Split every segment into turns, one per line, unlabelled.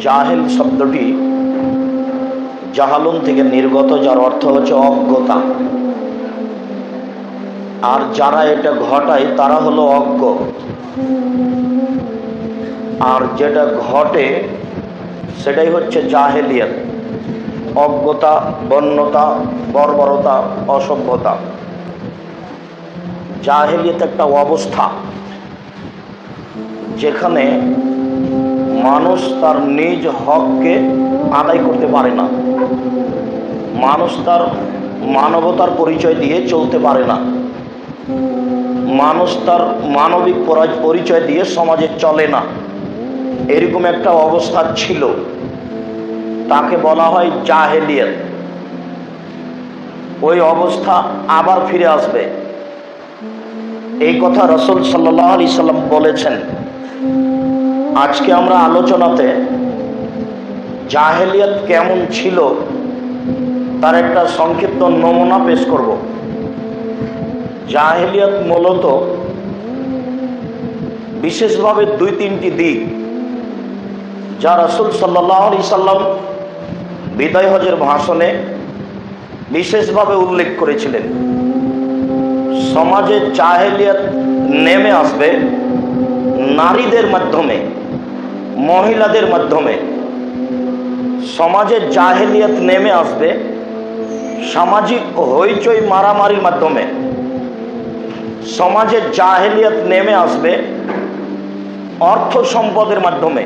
জাহেল শব্দটি জাহালুন থেকে নির্গত, যার অর্থ হচ্ছে অজ্ঞতা। আর যারা এটা ঘটায় তারা হলো অজ্ঞ। আর যেটা ঘটে সেটাই হচ্ছে জাহেলিয়াত, অজ্ঞতা, বন্যতা, বর্বরতা, অসভ্যতা। জাহেলিয়াত একটা অবস্থা যেখানে মানুষ তার নিজ হককে আদায় করতে পারে না, মানুষ তার মানবতার পরিচয় দিয়ে চলতে পারে না, মানুষ তার মানবিক পরিচয় দিয়ে সমাজে চলে না। এরকম একটা অবস্থা ছিল, তাকে বলা হয় জাহেলিয়াত। ওই অবস্থা আবার ফিরে আসবে, এই কথা রাসূল সাল্লাল্লাহু আলাইহি সাল্লাম বলেছেন। আজকে আমরা আলোচনাতে জাহেলিয়াত কেমন ছিল তার একটা সংক্ষিপ্ত নমুনা পেশ করব। জাহেলিয়াত মূলত বিশেষভাবে দুই তিনটি দিক যা রাসূল সাল্লাল্লাহু আলাইহি সাল্লাম বিদায় হজের ভাষণে বিশেষভাবে উল্লেখ করেছিলেন। সমাজে জাহেলিয়াত নেমে আসবে নারীদের মাধ্যমে, মহিলাদের মাধ্যমে। সমাজে জাহেলিয়াত নেমে আসবে সামাজিক হইচই মারামারির মাধ্যমে। সমাজে জাহেলিয়াত নেমে আসবে অর্থ সম্পদের মাধ্যমে।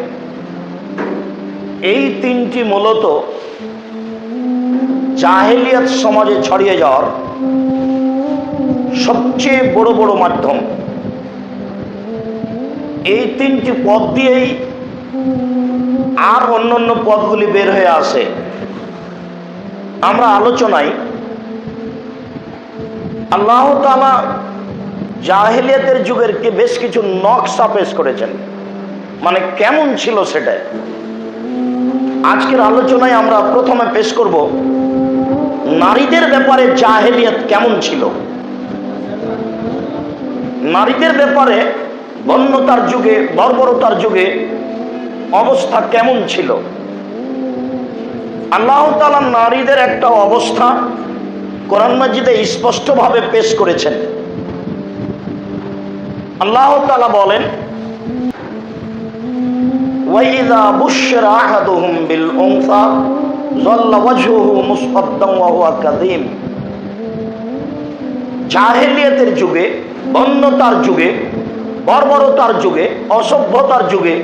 এই তিনটি মূলত জাহেলিয়াত সমাজে ছড়িয়ে যাওয়ার সবচেয়ে বড় বড় মাধ্যম। এই তিনটি পথ দিয়েই আর অন্যান্য পথগুলি বের হয়ে আসে। আমরা আলোচনায় আল্লাহ তাআলা জাহেলিয়াতের যুগের বেশ কিছু নকশা পেশ করেছেন, মানে কেমন ছিল সেটা। আজকের আলোচনায় আমরা প্রথমে পেশ করব নারীদের ব্যাপারে জাহেলিয়াত কেমন ছিল। নারীদের ব্যাপারে বন্যতার যুগে, বর্বরতার যুগে অবস্থা কেমন ছিল। আল্লাহ তাআলা নারীদের একটা অবস্থা কোরআন মাজিদে স্পষ্টভাবে পেশ করেছেন। আল্লাহ তাআলা বলেন, ওয়াইযা বুশিরা আহাদুহুম বিল উনসা যাল্লা ওয়াজহুহু মুসফাদ্দান ওয়া হুয়া কাযীম। জাহেলিয়াতের যুগে, বন্যতার যুগে, বর্বরতার যুগে, অসভ্যতার যুগে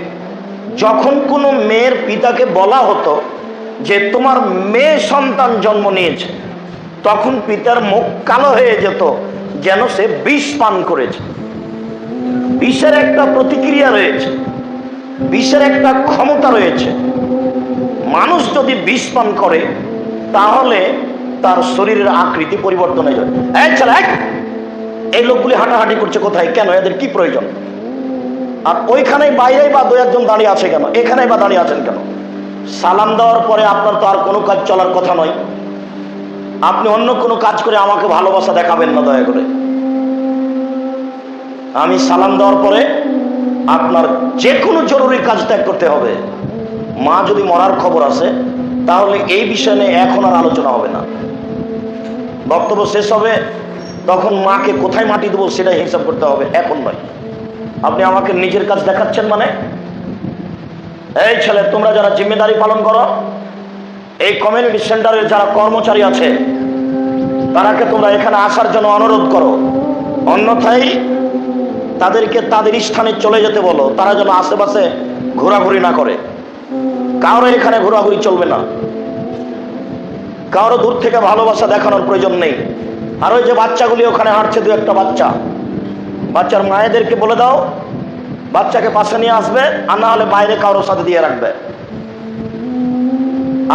যখন কোনো মেয়ের পিতাকে বলা হতো যে তোমার মেয়ে সন্তান জন্ম নিয়েছে, তখন পিতার মুখ কালো হয়ে যেত, যেন সে বিষ পান করেছে। বিষের একটা প্রতিক্রিয়া রয়েছে, বিষের একটা ক্ষমতা রয়েছে। মানুষ যদি বিষ পান করে তাহলে তার শরীরের আকৃতি পরিবর্তন হয়ে যাবে। এই লোকগুলি হাঁটাহাঁটি করছে কোথায়, কেন, এদের কি প্রয়োজন? আর ওইখানেই বাইরেই বা দু একজন দাঁড়িয়ে আছে কেন, এখানেই বা দাঁড়িয়ে আছেন কেন? সালাম দেওয়ার পরে আপনার তো আর কোনো কাজ চলার কথা নয়। আপনি অন্য কোনো কাজ করে আমাকে ভালোবাসা দেখাবেন না, দয়া করে। আমি সালাম দেওয়ার পরে আপনার যে কোনো জরুরি কাজ ত্যাগ করতে হবে। মা যদি মরার খবর আছে তাহলে এই বিষয় নিয়ে এখন আর আলোচনা হবে না। বক্তব্য শেষ হবে, তখন মাকে কোথায় মাটি দেবো সেটাই হিসাব করতে হবে, এখন নয়। আপনি আমাকে নিজের কাজ দেখাচ্ছেন মানে? এই ছেলে, তোমরা যারা জিম্মেদারি পালন করো, এই কমিউনিটি সেন্টারের যারা কর্মচারী আছে তারাকে তোমরা এখানে আসার জন্য অনুরোধ করো, অন্যথায় তাদেরকে তাদের স্থানে চলে যেতে বলো। তারা যেন আশেপাশে ঘোরাঘুরি না করে। কারো এখানে ঘোরাঘুরি চলবে না, কারো দূর থেকে ভালোবাসা দেখানোর প্রয়োজন নেই। আর ওই যে বাচ্চাগুলি ওখানে হাঁটছে, দু একটা বাচ্চা, বাচ্চার মায়েদেরকে বলে দাও বাচ্চাকে পাশে নিয়ে আসবে, আর না হলে বাইরে কারোর সাথে দিয়ে রাখবে।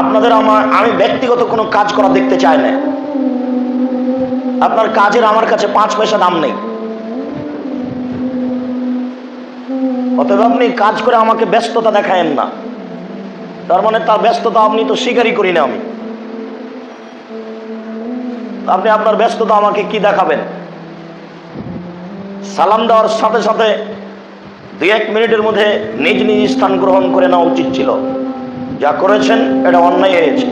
আপনাদের আমি ব্যক্তিগত কোনো কাজ করা দেখতে চাই না। আপনার কাজের আমার কাছে 5 পয়সা দাম নেই। অতএব আপনি কাজ করে আমাকে ব্যস্ততা দেখায়েন না, তার মানে তার ব্যস্ততা আপনি তো স্বীকারই করি না আমি। আপনি আপনার ব্যস্ততা আমাকে কি দেখাবেন? সালাম দেওয়ার সাথে সাথে 2-1 মিনিটের মধ্যে নিজ নিজ স্থান গ্রহণ করে নেওয়া উচিত ছিল। যা করেছেন এটা অন্যায় হয়েছে।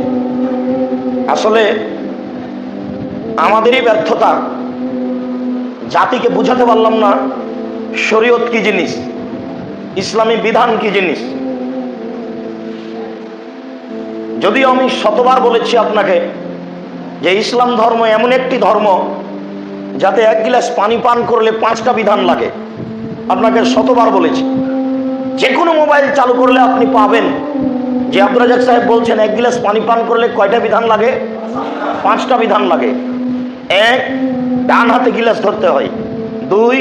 আসলে আমাদেরই ব্যর্থতা, জাতিকে বুঝাতে পারলাম না শরীয়ত কি জিনিস, ইসলামী বিধান কি জিনিস। যদিও আমি শতবার বলেছি আপনাকে যে ইসলাম ধর্ম এমন একটি ধর্ম যাতে 1 গ্লাস পানি পান করলে 5টা বিধান লাগে। আপনাকে শতবার বলেছি, যে কোনো মোবাইল চালু করলে আপনি পাবেন যে আব্দুর রাজ্জাক সাহেব বলছেন 1 গ্লাস পানি পান করলে কয়টা বিধান লাগে? 5টা বিধান লাগে। 1, ডান হাতে গিলাস ধরতে হয়। 2,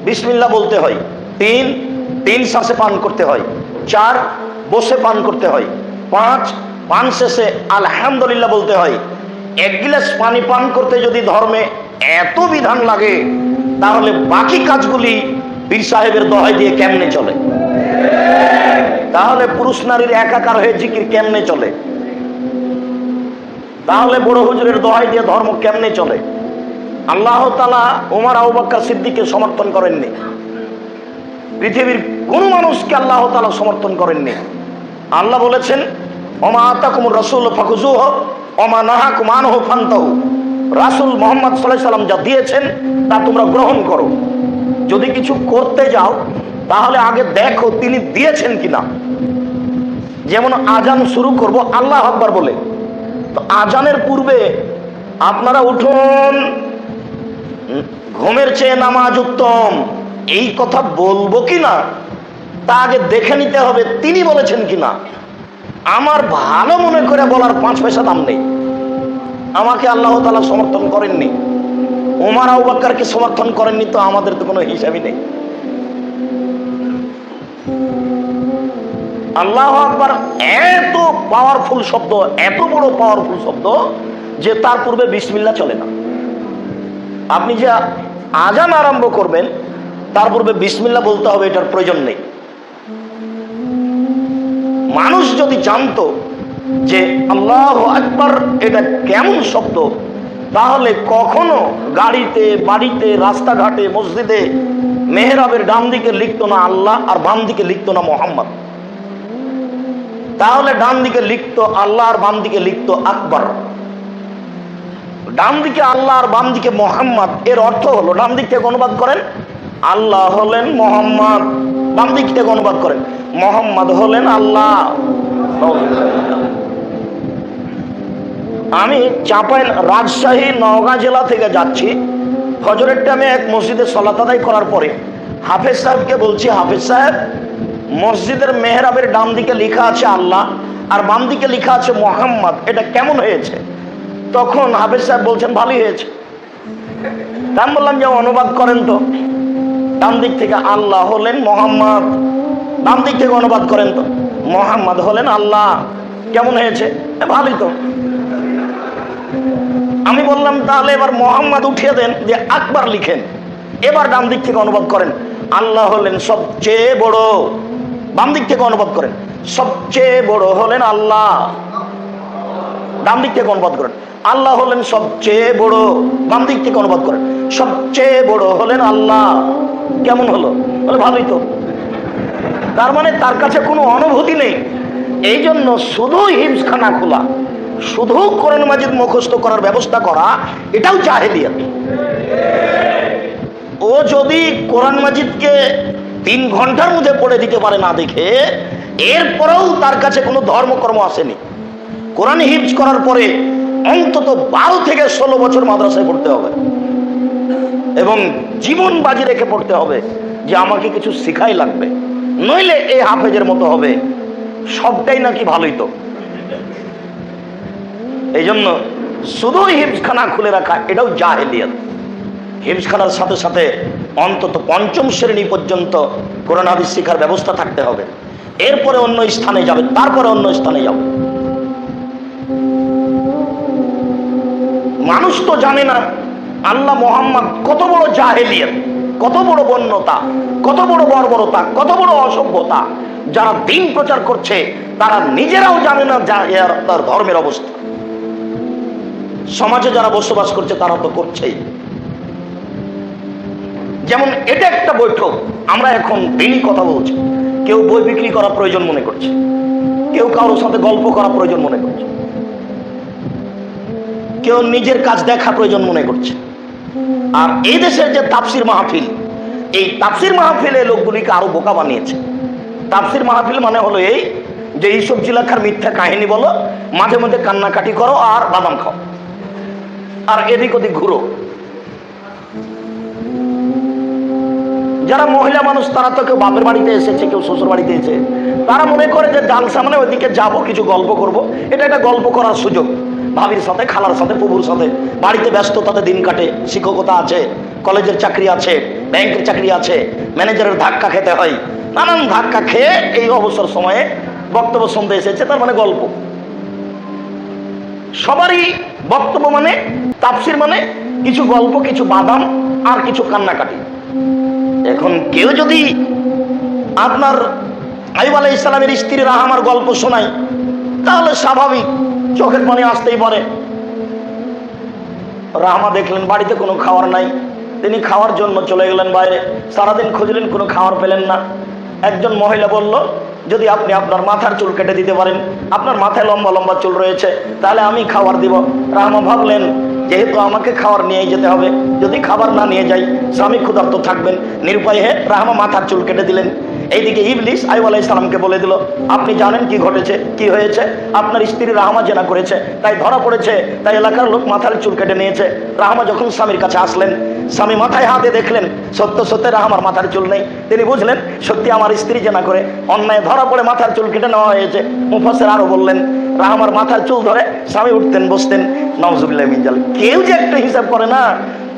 বিসমিল্লাহ বলতে হয়। 3 শ্বাসে পান করতে হয়। 4, বসে পান করতে হয়। 5, পান শেষে আলহামদুলিল্লাহ বলতে হয়। 1 গ্লাস পানি পান করতে যদি ধর্মে এত বিধান লাগে, তাহলে বাকি কাজগুলি পীর সাহেবের দোহাই দিয়ে কেমনে চলে? তাহলে পুরুষ নারীর একাকার হয়ে জিকির কেমনে চলে? তাহলে বড় হুজুরের দোহাই দিয়ে ধর্ম কেমনে চলে? আল্লাহ তাআলা ওমর আবু বকর সিদ্দিককে সমর্থন করেননি, পৃথিবীর কোন মানুষকে আল্লাহ তাআলা সমর্থন করেননি। আল্লাহ বলেছেন, ওমা আতাকুমুর রাসূল ফাখুযুহু ওমা নাহাকুম আনহু ফান্তাহু। রাসূল মুহাম্মদ সাল্লাল্লাহু আলাইহি ওয়াসাল্লাম যা দিয়েছেন তা তোমরা গ্রহণ করো। যদি কিছু করতে যাও তাহলে আগে দেখো তিনি দিয়েছেন কিনা। যেমন আজান শুরু করব আল্লাহু আকবার বলে, তো আজানের পূর্বে আপনারা উঠুন, ঘুমের চেয়ে নামাজ উত্তম, এই কথা বলবো কিনা তা আগে দেখে নিতে হবে তিনি বলেছেন কিনা। আমার ভালো মনে করে বলার 5 পয়সা দাম নেই। আমাকে আল্লাহ তাআলা সমর্থন করেননি, ওমর আবু বকরকে সমর্থন করেননি, তো আমাদের তো কোনো হিসাবই নেই। আল্লাহু আকবার এত পাওয়ারফুল শব্দ, এত বড় পাওয়ারফুল শব্দ যে তার পূর্বে বিসমিল্লাহ চলে না। আপনি যে আজান আরম্ভ করবেন তার পূর্বে বিসমিল্লাহ বলতে হবে, এটার প্রয়োজন নেই। মানুষ যদি জানতো যে আল্লাহু আকবার এটা কেমন শব্দ, তাহলে কখনো গাড়িতে, বাড়িতে, রাস্তাঘাটে, মসজিদে মেহরাবের ডান দিকে লিখতো না আল্লাহ আর বাম দিকে লিখতো না মোহাম্মদ। তাহলে ডান দিকে লিখতো আল্লাহ আর বাম দিকে লিখতো আকবর। ডান দিকে আল্লাহ আর বাম দিকে মোহাম্মদ, এর অর্থ হলো ডান দিক থেকে অনুবাদ করেন আল্লাহ হলেন মোহাম্মদ, বাম দিক থেকে অনুবাদ করেন মোহাম্মদ হলেন আল্লাহ। আমি রাজশাহী নওগাঁ জেলা থেকে যাচ্ছি, ফজরের টাইমে এক মসজিদে সালাত আদায় করার পরে হাফেজ সাহেবকে বলছি, হাফেজ সাহেব মসজিদের মেহরাবের ডান দিকে লেখা আছে আল্লাহ আর বাম দিকে লেখা আছে মোহাম্মদ, এটা কেমন হয়েছে? তখন হাফেজ সাহেব বলছেন ভালোই হয়েছে। আমি বললাম যে অনুবাদ করেন তো, ডান দিক থেকে আল্লাহ হলেন মোহাম্মদ, বাম দিক থেকে অনুবাদ করেন তো মোহাম্মদ হলেন আল্লাহ, কেমন হয়েছে? ভালোই তো। আমি বললাম তাহলে এবার মোহাম্মদ উঠিয়ে দেন, যে আকবার লিখেন, এবার ডান দিক থেকে অনুবাদ করেন আল্লাহ হলেন সবচেয়ে বড়, বাম দিক থেকে অনুবাদ করেন সবচেয়ে বড় হলেন আল্লাহ, ডান দিক থেকে অনুবাদ করেন আল্লাহ হলেন সবচেয়ে বড়, বাম দিক থেকে অনুবাদ করেন সবচেয়ে বড় হলেন আল্লাহ। কেমন হলো? বলে ভালোই তো। তার মানে তার কাছে কোনো অনুভূতি নেই। এই জন্য শুধু হিফজখানা খোলা, শুধু কোরআন মাজিদ মুখস্থ করার ব্যবস্থা করা, এটাও জাহেলিয়াত। ও যদি কোরআন মাজিদকে 3 ঘন্টার মধ্যে পড়ে দিতে পারে না দেখে, এরপরেও তার কাছে কোনো ধর্মকর্ম আসেনি। কোরআন হিফজ করার পরে অন্তত 12 থেকে 16 বছর মাদ্রাসায় পড়তে হবে এবং জীবন বাজি রেখে পড়তে হবে যে আমাকে কিছু শিখাই লাগবে, নইলে এই হাফেজের মতো হবে। সবটাই নাকি ভালোই তো। এই জন্য শুধু হিফজখানা খুলে রাখা, এটাও জাহেলিয়াত। হিফজখানার সাথে সাথে অন্তত 5ম শ্রেণী পর্যন্ত কোরআন হাদিস শিখার ব্যবস্থা থাকতে হবে। এরপরে অন্য স্থানে যাবে, তারপরে অন্য স্থানে যাবে। মানুষ তো জানে না আল্লাহ মোহাম্মদ কত বড় জাহেলিয়াত, কত বড় বন্যতা, কত বড় বর্বরতা, কত বড় অসভ্যতা। যারা দিন প্রচার করছে তারা নিজেরাও জানে না তার ধর্মের অবস্থা। সমাজে যারা বসবাস করছে তারা তো করছেই। যেমন এটা একটা বৈঠক, আমরা এখন দিনই কথা বলছি, কেউ বই বিক্রি করা প্রয়োজন মনে করছে, কেউ কারোর সাথে গল্প করা প্রয়োজন মনে করছে, কেউ নিজের কাজ দেখা প্রয়োজন মনে করছে। আর এই দেশের যে তাফসির মাহফিল, এই তাফসির মাহফিলে লোকগুলিকে আরো বোকা বানিয়েছে। তাফসির মাহফিল মানে হলো এই যে এইসব জিলাখার মিথ্যা কাহিনী বলো, মাঝে মধ্যে কান্নাকাটি করো আর বাদাম খাও আর এদিক ওদিক ঘুরো। যারা মহিলা মানুষ তারা তো কেউ বাপের বাড়িতে এসেছে, কেউ শ্বশুর বাড়িতে এসেছে, তারা মনে করে যে জালসা মানে ওইদিকে যাবো, কিছু গল্প করব, এটা একটা গল্প করার সুযোগ। ভাবির সাথে, খালার সাথে, প্রভুর সাথে বাড়িতে ব্যস্ততাতে দিন কাটে, শিক্ষকতা আছে, কলেজের চাকরি আছে, ব্যাংকের চাকরি আছে, ম্যানেজারের ধাক্কা খেতে হয়, নানান ধাক্কা খেয়ে এই অবসর সময়ে বক্তব্য শুনতে এসেছে, তার মানে গল্প। সবারই বক্তব্য মানে, তাফসির মানে কিছু গল্প, কিছু বাদাম আর কিছু কান্নাকাটি। এখন কেউ যদি আপনার আইয়ুব আলাইহিস সালামের স্ত্রী রাহামার গল্প শোনায়, তাহলে স্বাভাবিক চোখের পানি আসতেই পারে। রাহামা দেখলেন বাড়িতে কোনো খাবার নাই, তিনি খাওয়ার জন্য চলে গেলেন বাইরে, সারাদিন খুঁজলেন, কোনো খাবার পেলেন না। একজন মহিলা বলল, যদি আপনি আপনার মাথার চুল কেটে দিতে পারেন, আপনার মাথায় লম্বা লম্বা চুল রয়েছে, তাহলে আমি খাবার দিব। রাহামা ভাবলেন যেহেতু আমাকে খাবার নিয়ে যেতে হবে, যদি খাবার না নিয়ে যাই স্বামী ক্ষুধার্ত থাকবেন, নিরুপায় হয়ে রাহামা মাথার চুল কেটে দিলেন। এইদিকে ইবলিস আইয়ুব আলাইহিস সালামকে বলে দিল, আপনি জানেন কি ঘটেছে, কি হয়েছে? আপনার স্ত্রী রাহামা জেনা করেছে, তাই ধরা পড়েছে, তাই এলাকার লোক মাথার চুল কেটে নিয়েছে। রাহামা যখন স্বামীর কাছে আসলেন, স্বামী মাথায় হাতে দেখলেন সত্য সত্যি রাহামার মাথার চুল নেই। তিনি বুঝলেন সত্যি আমার স্ত্রী জেনা করে অন্যায় ধরা পড়ে মাথার চুল কেটে নেওয়া হয়েছে। মুফাসসির আরো বললেন, রাহামার মাথার চুল ধরে স্বামী উঠতেন বসতেন, নাউজুবিল্লাহি মিন জালিক। কেউ যে একটা হিসাব করে না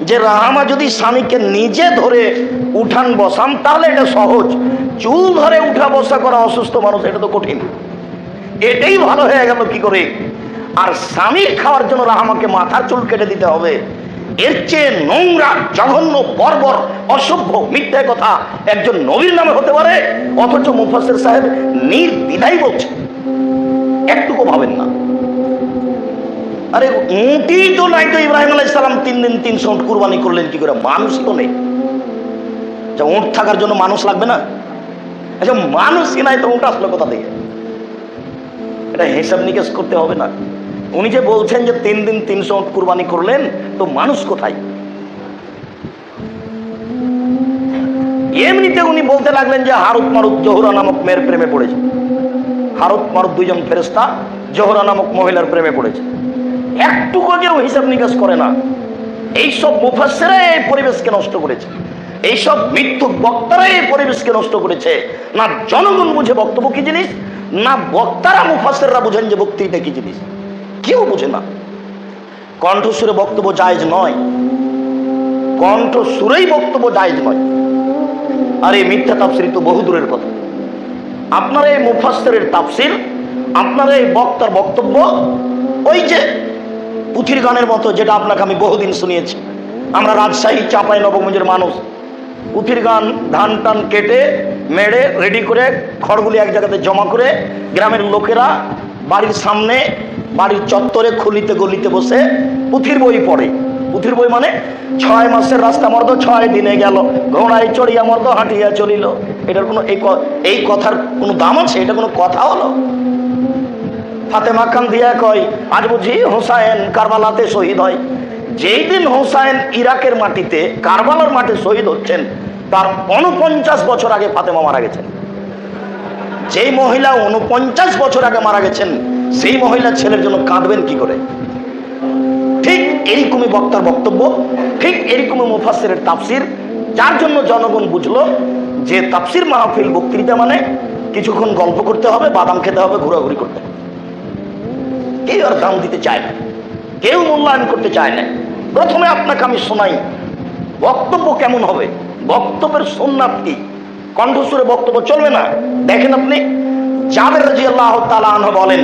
যে রাহামা যদি স্বামীকে নিজে ধরে উঠান বসান তাহলে এটা সহজ, চুল ধরে উঠা বসা করা অসুস্থ মানুষ এটা তো কঠিন। এটাই ভালো হয়ে গেল কি করে? আর স্বামীর খাওয়ার জন্য রাহামাকে মাথার চুল কেটে দিতে হবে, এর চেয়ে নোংরা, জঘন্য, বর্বর, অসভ্য, মিথ্যা কথা একজন নবীর নামে হতে পারে? অথচ মুফাসসির সাহেব নির্দ্বিধাই বলছে, একটুকু ভাবেন না। আরে উঁটি তো নাই, তো ইব্রাহিম আলাইহিস সালাম 3 দিন 300 উট কুরবানি করলেন কি করে? মানুষই তো নেই। আচ্ছা উঁট থাকার জন্য মানুষ লাগবে না? আচ্ছা মানুষই নাই তো উঁট আসলো কোথা থেকে? এটা হিসাব নিকেশ করতে হবে না? উনি যে বলছেন যে 3 দিন 300 উট কুরবানি করলেন, তো মানুষ কোথায়? এমনিতে উনি বলতে লাগলেন যে হারুত মারুত জোহরা নামক মেয়ের প্রেমে পড়েছে। হারুত মারুত দুইজন ফেরেশতা জোহরা নামক মহিলার প্রেমে পড়েছে। একটুকু কেউ হিসাব নিকাশ করে না। এইসব মুফাসসিররা এই পরিবেশকে নষ্ট করেছে, এইসব মিথ্যুক বক্তারা এই পরিবেশকে নষ্ট করেছে। না জনগণ বুঝে বক্তব্য কি জিনিস, না বক্তারা মুফাসসিররা বুঝেন যে বক্তৃতা কি জিনিস, কেউ বুঝে না। কণ্ঠসুরে বক্তব্য জায়েজ নয়, কণ্ঠসুরেই বক্তব্য জায়েজ নয়। আর এই মিথ্যা তাফসীর তো বহু দূরের কথা। আপনার এই মুফাসসিরের তাফসীর, আপনার এই বক্তার বক্তব্য ওই যে পুঁথির গানের মতো, যেটা আপনাকে আমি বহুদিন শুনিয়েছি। আমরা রাজশাহী চাঁপাই নবগঞ্জের মানুষ, পুঁথির গান ধান টান কেটে মেড়ে রেডি করে খড়গুলি এক জায়গাতে জমা করে গ্রামের লোকেরা বাড়ির সামনে, বাড়ির চত্বরে, খুলিতে গলিতে বসে পুঁথির বই পড়ে। পুঁথির বই মানে 6 মাসের রাস্তা মর্দ 6 দিনে গেল, ঘোড়ায় চড়িয়া মর্দ হাঁটিয়া চলিল। এটার কোনো এই কথার কোনো দাম আছে? এটা কোনো কথা হলো? ফাতেমা খান দিয়া কয়, আজ বুঝি হোসাইন কারবালাতে শহীদ হয়। যেই দিন হোসাইন ইরাকের মাটিতে কারবালার মাঠে শহীদ হচ্ছেন, তার 49 বছর আগে ফাতেমা মারা গেছেন। যেই মহিলা 49 বছর আগে মারা গেছেন, সেই মহিলার ছেলের জন্য কাঁদবেন কি করে? ঠিক এরকমই বক্তার বক্তব্য, ঠিক এরকমই মুফাসসিরের তাফসীর, যার জন্য জনগণ বুঝলো যে তাফসীর মাহফিল, বক্তৃতা মানে কিছুক্ষণ গল্প করতে হবে, বাদাম খেতে হবে, ঘোরাঘুরি করতে হবে। কেউ আর দাম দিতে চায় না, কেউ মূল্যায়ন করতে চায় না। প্রথমে আপনাকে আমি শোনাই বক্তব্য কেমন হবে, বক্তব্যের সুন্নাত কি। কণ্ঠসুরে বক্তব্য চলবে না। দেখেন আপনি, জাবের রাদিয়াল্লাহু তাআলা আনহু বলেন,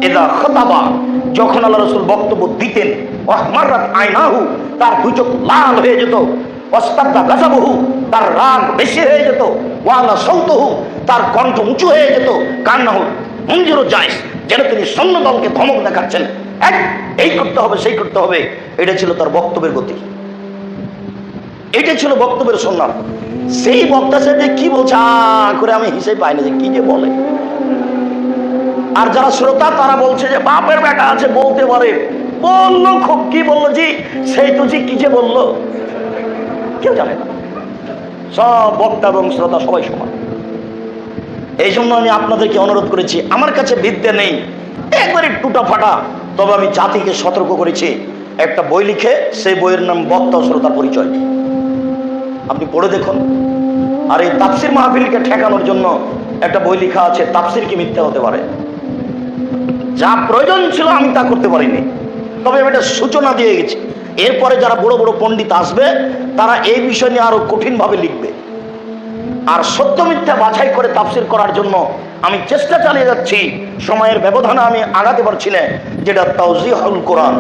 ইযা খাতাবা, যখন আল্লাহ রাসূল বক্তব্য দিতেন, ওয়াহমারাত আইনাহু, তার দুই চোখ লাল হয়ে যেত, ওয়াস্তাদা গাযাবহু, তার রাগ বেশি হয়ে যেত, ওয়ালা সাউতুহু, তার কণ্ঠ উঁচু হয়ে যেত, কান্নাহু মুনজিরু জাইস, যেন তিনি সৈন্যদলকে ধমক দেখাচ্ছেন, এই করতে হবে, সেই করতে হবে। এটা ছিল তার বক্তব্যের গতি। এটা ছিল বক্তব্যের সুন্নাত। সেই বক্তা সাহেব যে কি বলছে করে আমি হিসেব পাই না যে কি যে বলে। আর যারা শ্রোতা তারা বলছে যে বাপের বেটা আছে বলতে পারে, বললো খুব কি বললো জি, সেই তো জি কি যে বললো কেউ জানে না। সব বক্তা এবং শ্রোতা সবাই সমান। এই জন্য আমি আপনাদেরকে অনুরোধ করেছি, আমার কাছে বিদ্যা নেই, একবারে টুটা ফাটা, তবে আমি জাতিকে সতর্ক করেছি একটা বই লিখে, সেই বইয়ের নাম বক্তা ও শ্রোতার পরিচয়। আপনি পড়ে দেখুন। আর এই তাফসির মাহফিলকে ঠেকানোর জন্য একটা বই লেখা আছে, তাফসির কি মিথ্যা হতে পারে। যা প্রয়োজন ছিল আমি তা করতে পারিনি, তবে আমি একটা সূচনা দিয়ে গেছি। এরপরে যারা বড় বড় পণ্ডিত আসবে তারা এই বিষয় নিয়ে আরো কঠিনভাবে লিখবে। আর সত্য মিথ্যা বাছাই করে তাফসির করার জন্য আমি চেষ্টা চালিয়ে যাচ্ছি। সময়ের ব্যবধানে আমি আগাতে পারছি না। যেটা তাওজিহুল কোরআন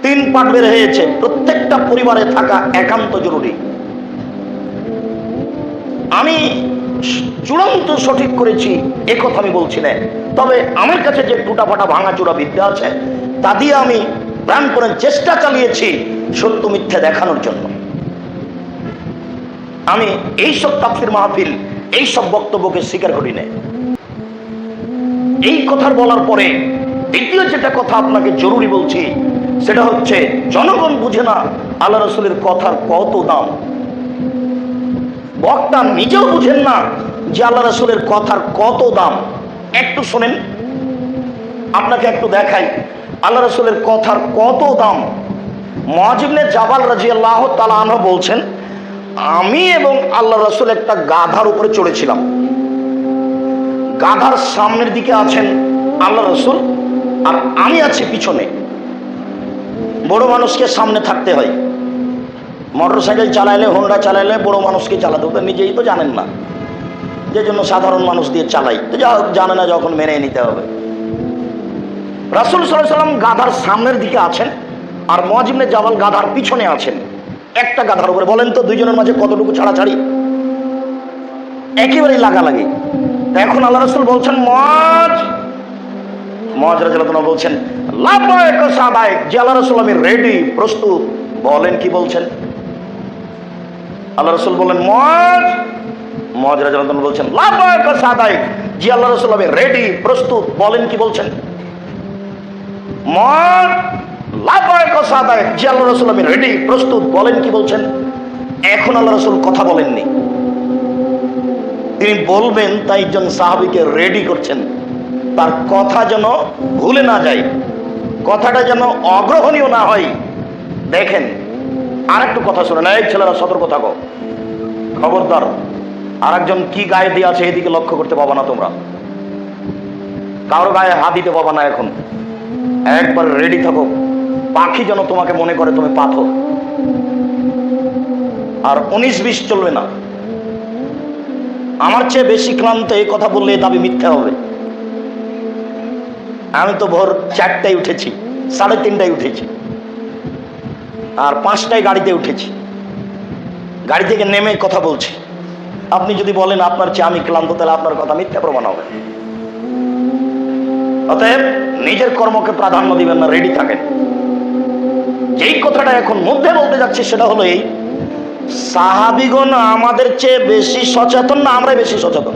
3 পাঠ বের হয়েছে, প্রত্যেকটা পরিবারে থাকা একান্ত জরুরি। আমি চূড়ান্ত সঠিক করেছি এ কথা আমি বলছি না, তবে আমার কাছে যে টুটাফাটা ভাঙাচোরা বিদ্যা আছে তা দিয়ে আমি প্রাণপণে চেষ্টা চালিয়েছি সত্য মিথ্যা দেখানোর জন্য। আমি এইসব তাফসির মাহফিল, এইসব বক্তব্যকে স্বীকার করি না। এই কথা বলার পরে দ্বিতীয় যেটা কথা আপনাকে জরুরি বলছি, সেটা হচ্ছে জনগণ বুঝে না আল্লাহ রাসূলের কথার কত দাম। বক্তা নিজেও বুঝেন না যে আল্লাহ রাসূলের কথার কত দাম। একটু শোনেন, আপনাকে একটু দেখাই আল্লাহ রাসূলের কথার কত দাম। মুআয ইবনে জাবাল রাদিয়াল্লাহু তাআলা আনহু বলছেন, আমি এবং আল্লাহ রাসূল একটা গাধার উপরে চড়েছিলাম। গাধার সামনের দিকে আছেন আল্লাহ রাসূল, আর আমি আছি পিছনে। বড় মানুষকে সামনে থাকতে হয়। মোটর সাইকেল চালাইলে, হোন্ডা চালাইলে বড় মানুষকে চালাতে হতো, নিজেই তো জানেন না, যে জন্য সাধারণ মানুষ দিয়ে চালাই। তো যা জানে না যখন মেনে নিতে হবে। রাসূল সাল্লাল্লাহু আলাইহি ওয়াসাল্লাম গাধার সামনের দিকে আছেন, আর মুআয ইবনে জাবাল গাধার পিছনে আছেন। একটা গাধার উপরে, বলেন তো দুইজনের মাঝে কতটুকু ছাড়াছাড়ি? একেবারেই লাগালাগি। এখন আল্লাহ রাসূল বলছেন মুআয রাদিয়াল্লাহু আনহু বলছেন লাব্বাইক ওয়া সাদাইক, যে আল্লাহ রাসূল আমি রেডি, প্রস্তুত। বলেন কি বলছেন? আল্লাহ রাসূল বলেন মুআয রাদিয়াল্লাহু আনহু বলছেন লাব্বাইক ওয়া সাদাইক, যে আল্লাহ রাসূল আমি রেডি, প্রস্তুত। বলেন কি বলছেন? মুআয লাব্বাইক ওয়া সাদাইক, যে আল্লাহ রাসূল আমি রেডি, প্রস্তুত। বলেন কি বলছেন? এখন আল্লাহ রাসূল কথা বলেননি, তিনি বলবেন তাই একজন সাহাবীকে রেডি করছেন, তার কথা যেন ভুলে না যায়, কথাটা যেন অগ্রহণীয় না হয়। দেখেন আর একটু কথা শুনেন, এই ছেলেরা সতর্ক থাকো, খবরদার আর একজন কি গায়ে দিয়ে আছে এদিকে লক্ষ্য করতে পাবা না, তোমরা কারো গায়ে হাত দিতে পাবা না। এখন একবার রেডি থাকো, পাখি যেন তোমাকে মনে করে তুমি পাথর। আর 19-20 চলবে না। আমার চেয়ে বেশি ক্লান্ত এই কথা বললে দাবি মিথ্যা হবে। আমি তো ভোর 4টায় উঠেছি, 3:30টায় উঠেছি, আর 5টায় গাড়িতে উঠেছি। গাড়ি থেকে নেমে কথা বলছি। আপনি যদি বলেন আপনার চেয়ে আমি ক্লান্ত, তাহলে আপনার কথা মিথ্যা প্রমাণ হবে। অতএব নিজের কর্মকে প্রাধান্য দিবেন না, রেডি থাকেন। যেই কথাটা এখন মধ্যে বলতে যাচ্ছি সেটা হলো এই, সাহাবীগণ আমাদের চেয়ে বেশি সচেতন না আমরাই বেশি সচেতন?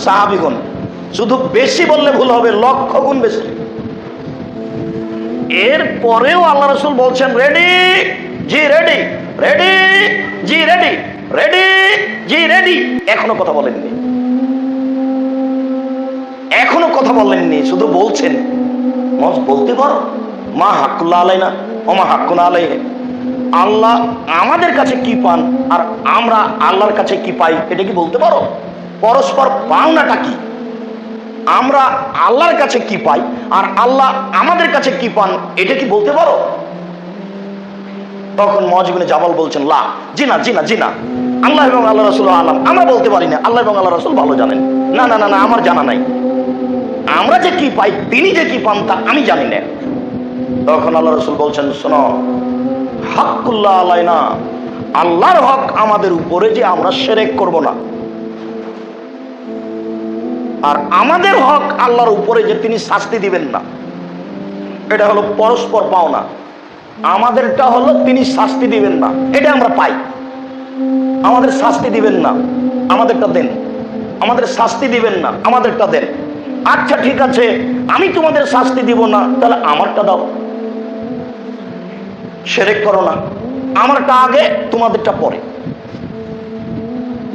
সাহাবীগণ, শুধু বেশি বললে ভুল হবে, লক্ষ গুণ বেশি। এরপরেও আল্লাহ রাসূল বলছেন রেডি, জি রেডি, রেডি, জি রেডি, রেডি, জি রেডি। এখনো কথা বলেননি, এখনো কথা বলেননি, শুধু বলছেন। বলতে পারো মা হাক্কুল্লাহ আলাইনা ও মা হাক্কুনা আলাইহি, আল্লাহ আমাদের কাছে কি পান আর আমরা আল্লাহর কাছে কি পাই, এটা কি বলতে পারো? পরস্পর পাওনাটা কি? আমরা আল্লাহর কাছে কি পাই আর আল্লাহ আমাদের কাছে কি পান, এটা কি বলতে পারো? তখন মুআয ইবনে জাবাল বলছেন লা, জি না, জি না, জি না, আল্লাহ এবং আল্লাহ রাসূল আলাম, আমরা বলতে পারি না, আল্লাহ এবং আল্লাহ রাসূল ভালো জানেন। না না না না, আমার জানা নাই। আমরা যে কি পাই, তিনি যে কি পান তা আমি জানি না। তখন আল্লাহ রাসূল বলছেন শোনো, হাক্কুল্লাহ আলাইনা, আল্লাহর হক আমাদের উপরে যে আমরা শিরক করব না, আর আমাদের হক আল্লাহর উপরে যে তিনি শাস্তি দিবেন না, এটা হলো পরস্পর পাওনা। আমাদেরটা হলো তিনি শাস্তি দিবেন না, এটা আমরা পাই। আমাদের শাস্তি দিবেন না, আমাদেরটা দেন। আমাদের শাস্তি দিবেন না, আমাদেরটা দেন। আচ্ছা ঠিক আছে, আমি তোমাদের শাস্তি দিব না, তাহলে আমারটা দাও। শিরক করো না, আমারটা আগে, তোমাদেরটা পরে।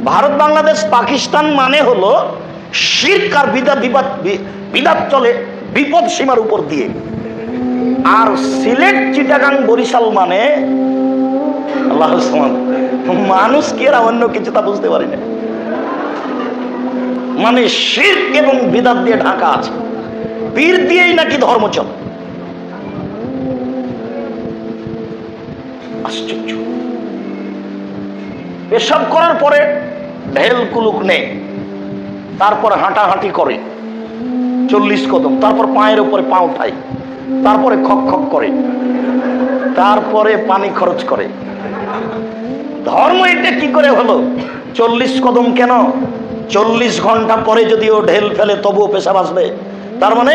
ভারত বাংলাদেশ পাকিস্তান মানে হলো শিরক আর বিদাত চলে বিপদ সীমার উপর দিয়ে। আর সিলেট চিটাগাং বরিশাল মানে আল্লাহ মানুষ কি এরা অন্য কিছু তা বুঝতে পারি না, মানে শিরক এবং বিদাত দিয়ে ঢাকা আছে। পীর দিয়েই নাকি ধর্ম চলে। আশ্চর্য। পেশাব করার পরে ঢেল কুলুক নেই, তারপরে হাঁটাহাঁটি করে 40 কদম, তারপর পায়ের উপরে পা উঠায়, তারপরে খক খক করে, তারপরে পানি খরচ করে। ধর্ম এটা কি করে হলো? 40 কদম কেন? 40 ঘন্টা পরে যদি ও ঢেল ফেলে তবুও পেশাব আসবে। তার মানে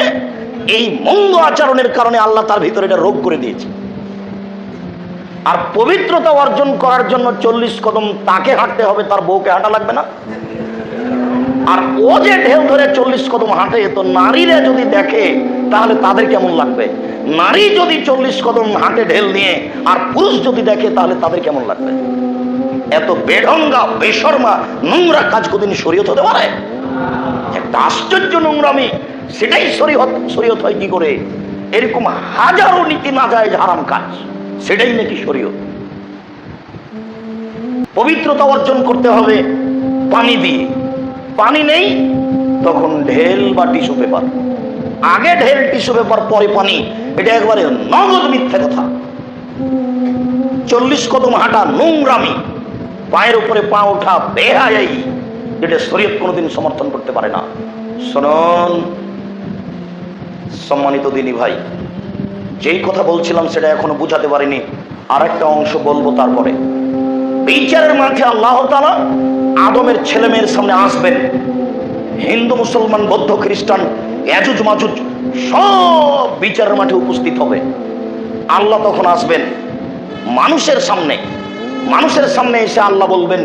এই মন্দ আচরণের কারণে আল্লাহ তার ভিতরে এটা রোগ করে দিয়েছে। আর পবিত্রতা অর্জন করার জন্য 40 কদম তাকে হাঁটতে হবে, তার বউকে হাঁটা লাগবে না। আর ও যে ঢেউ ধরে 40 কদম হাঁটে, তো নারীরা যদি দেখে তাহলে তাদের কেমন লাগবে? নারী যদি 40 কদম হাঁটে ঢেল নিয়ে, আর পুরুষ যদি দেখে তাহলে তাদের কেমন লাগবে? এত বেঢঙ্গা, বেশরমা, নোংরা কাজ কোনদিন শরীয়ত হতে পারে? একটা আশ্চর্য নোংরামি। সেটাই শরীয়ত হয় কি করে? এরকম হাজারো নীতি না যায় হারাম কাজ, সেটাই নাকি শরীয়ত। পবিত্রতা অর্জন করতে হবে পানি দিয়ে। পানি নেই, তখন ঢেল বা টিস্যু পেপার। আগে ঢেল, টিস্যু পেপার, পরে পানি। এটা একবারে নগদ মিথ্যা কথা। 40 কদম হাঁটা নোংরামি, পায়ের উপরে পা ওঠা বেহায়াই, যেটা শরীয়ত কোনোদিন সমর্থন করতে পারে না। শুনুন সম্মানিত দিনী ভাই, যেই কথা বলছিলাম সেটা এখনো বুঝাতে পারিনি, আর একটা অংশ বলবো। তারপরে বিচারের মাঠে আল্লাহ তাআলা আদমের ছেলে মেয়ের সামনে আসবেন। হিন্দু, মুসলমান, বৌদ্ধ, খ্রিস্টান, ইয়াজুজ মাজুজ সব বিচারের মাঠে উপস্থিত হবে। আল্লাহ তখন আসবেন মানুষের সামনে। মানুষের সামনে এসে আল্লাহ বলবেন,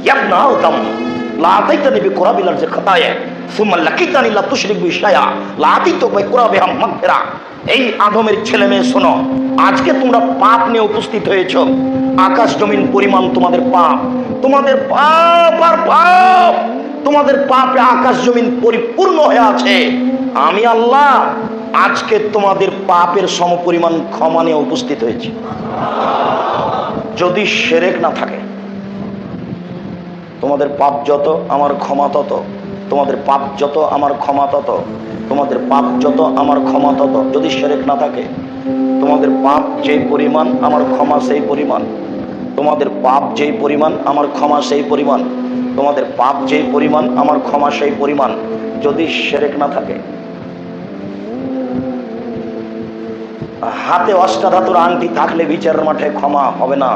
ইয়াবনা আদম লা আতাইতানি বিকুরাবিল আরজি খাতায়া সুম্মা লাকিতানি লা তুশরিক বি শাইআ লা আতাইতুকা বিকুরাবিহা মাগফিরা। এই আদমের ছেলে মেয়ে শোনো, আজকে তোমরা পাপ নিয়ে উপস্থিত হয়েছো। আকাশ জমিন পরিমাণ তোমাদের পাপ, তোমাদের পাপ আর পাপ, তোমাদের পাপে আকাশ জমিন পরিপূর্ণ হয়ে আছে। আমি আল্লাহ আজকে তোমাদের পাপের সমপরিমাণ ক্ষমা নিয়ে উপস্থিত হয়েছি। যদি শিরক না থাকে, তোমাদের পাপ যত আমার ক্ষমা তত, তোমাদের পাপ যত আমার ক্ষমা তত, তোমাদের পাপ যত আমার ক্ষমা তত। যদি শিরক না থাকে, তোমাদের পাপ যেই পরিমাণ আমার ক্ষমা সেই পরিমাণ, তোমাদের পাপ যেই পরিমাণ আমার ক্ষমা সেই পরিমাণ, তোমাদের পাপ যেই পরিমাণ আমার ক্ষমা সেই পরিমাণ। যদি শিরক না থাকে, হাতে অষ্টাধাতুর আংটি থাকলে বিচারের মাঠে ক্ষমা হবে না।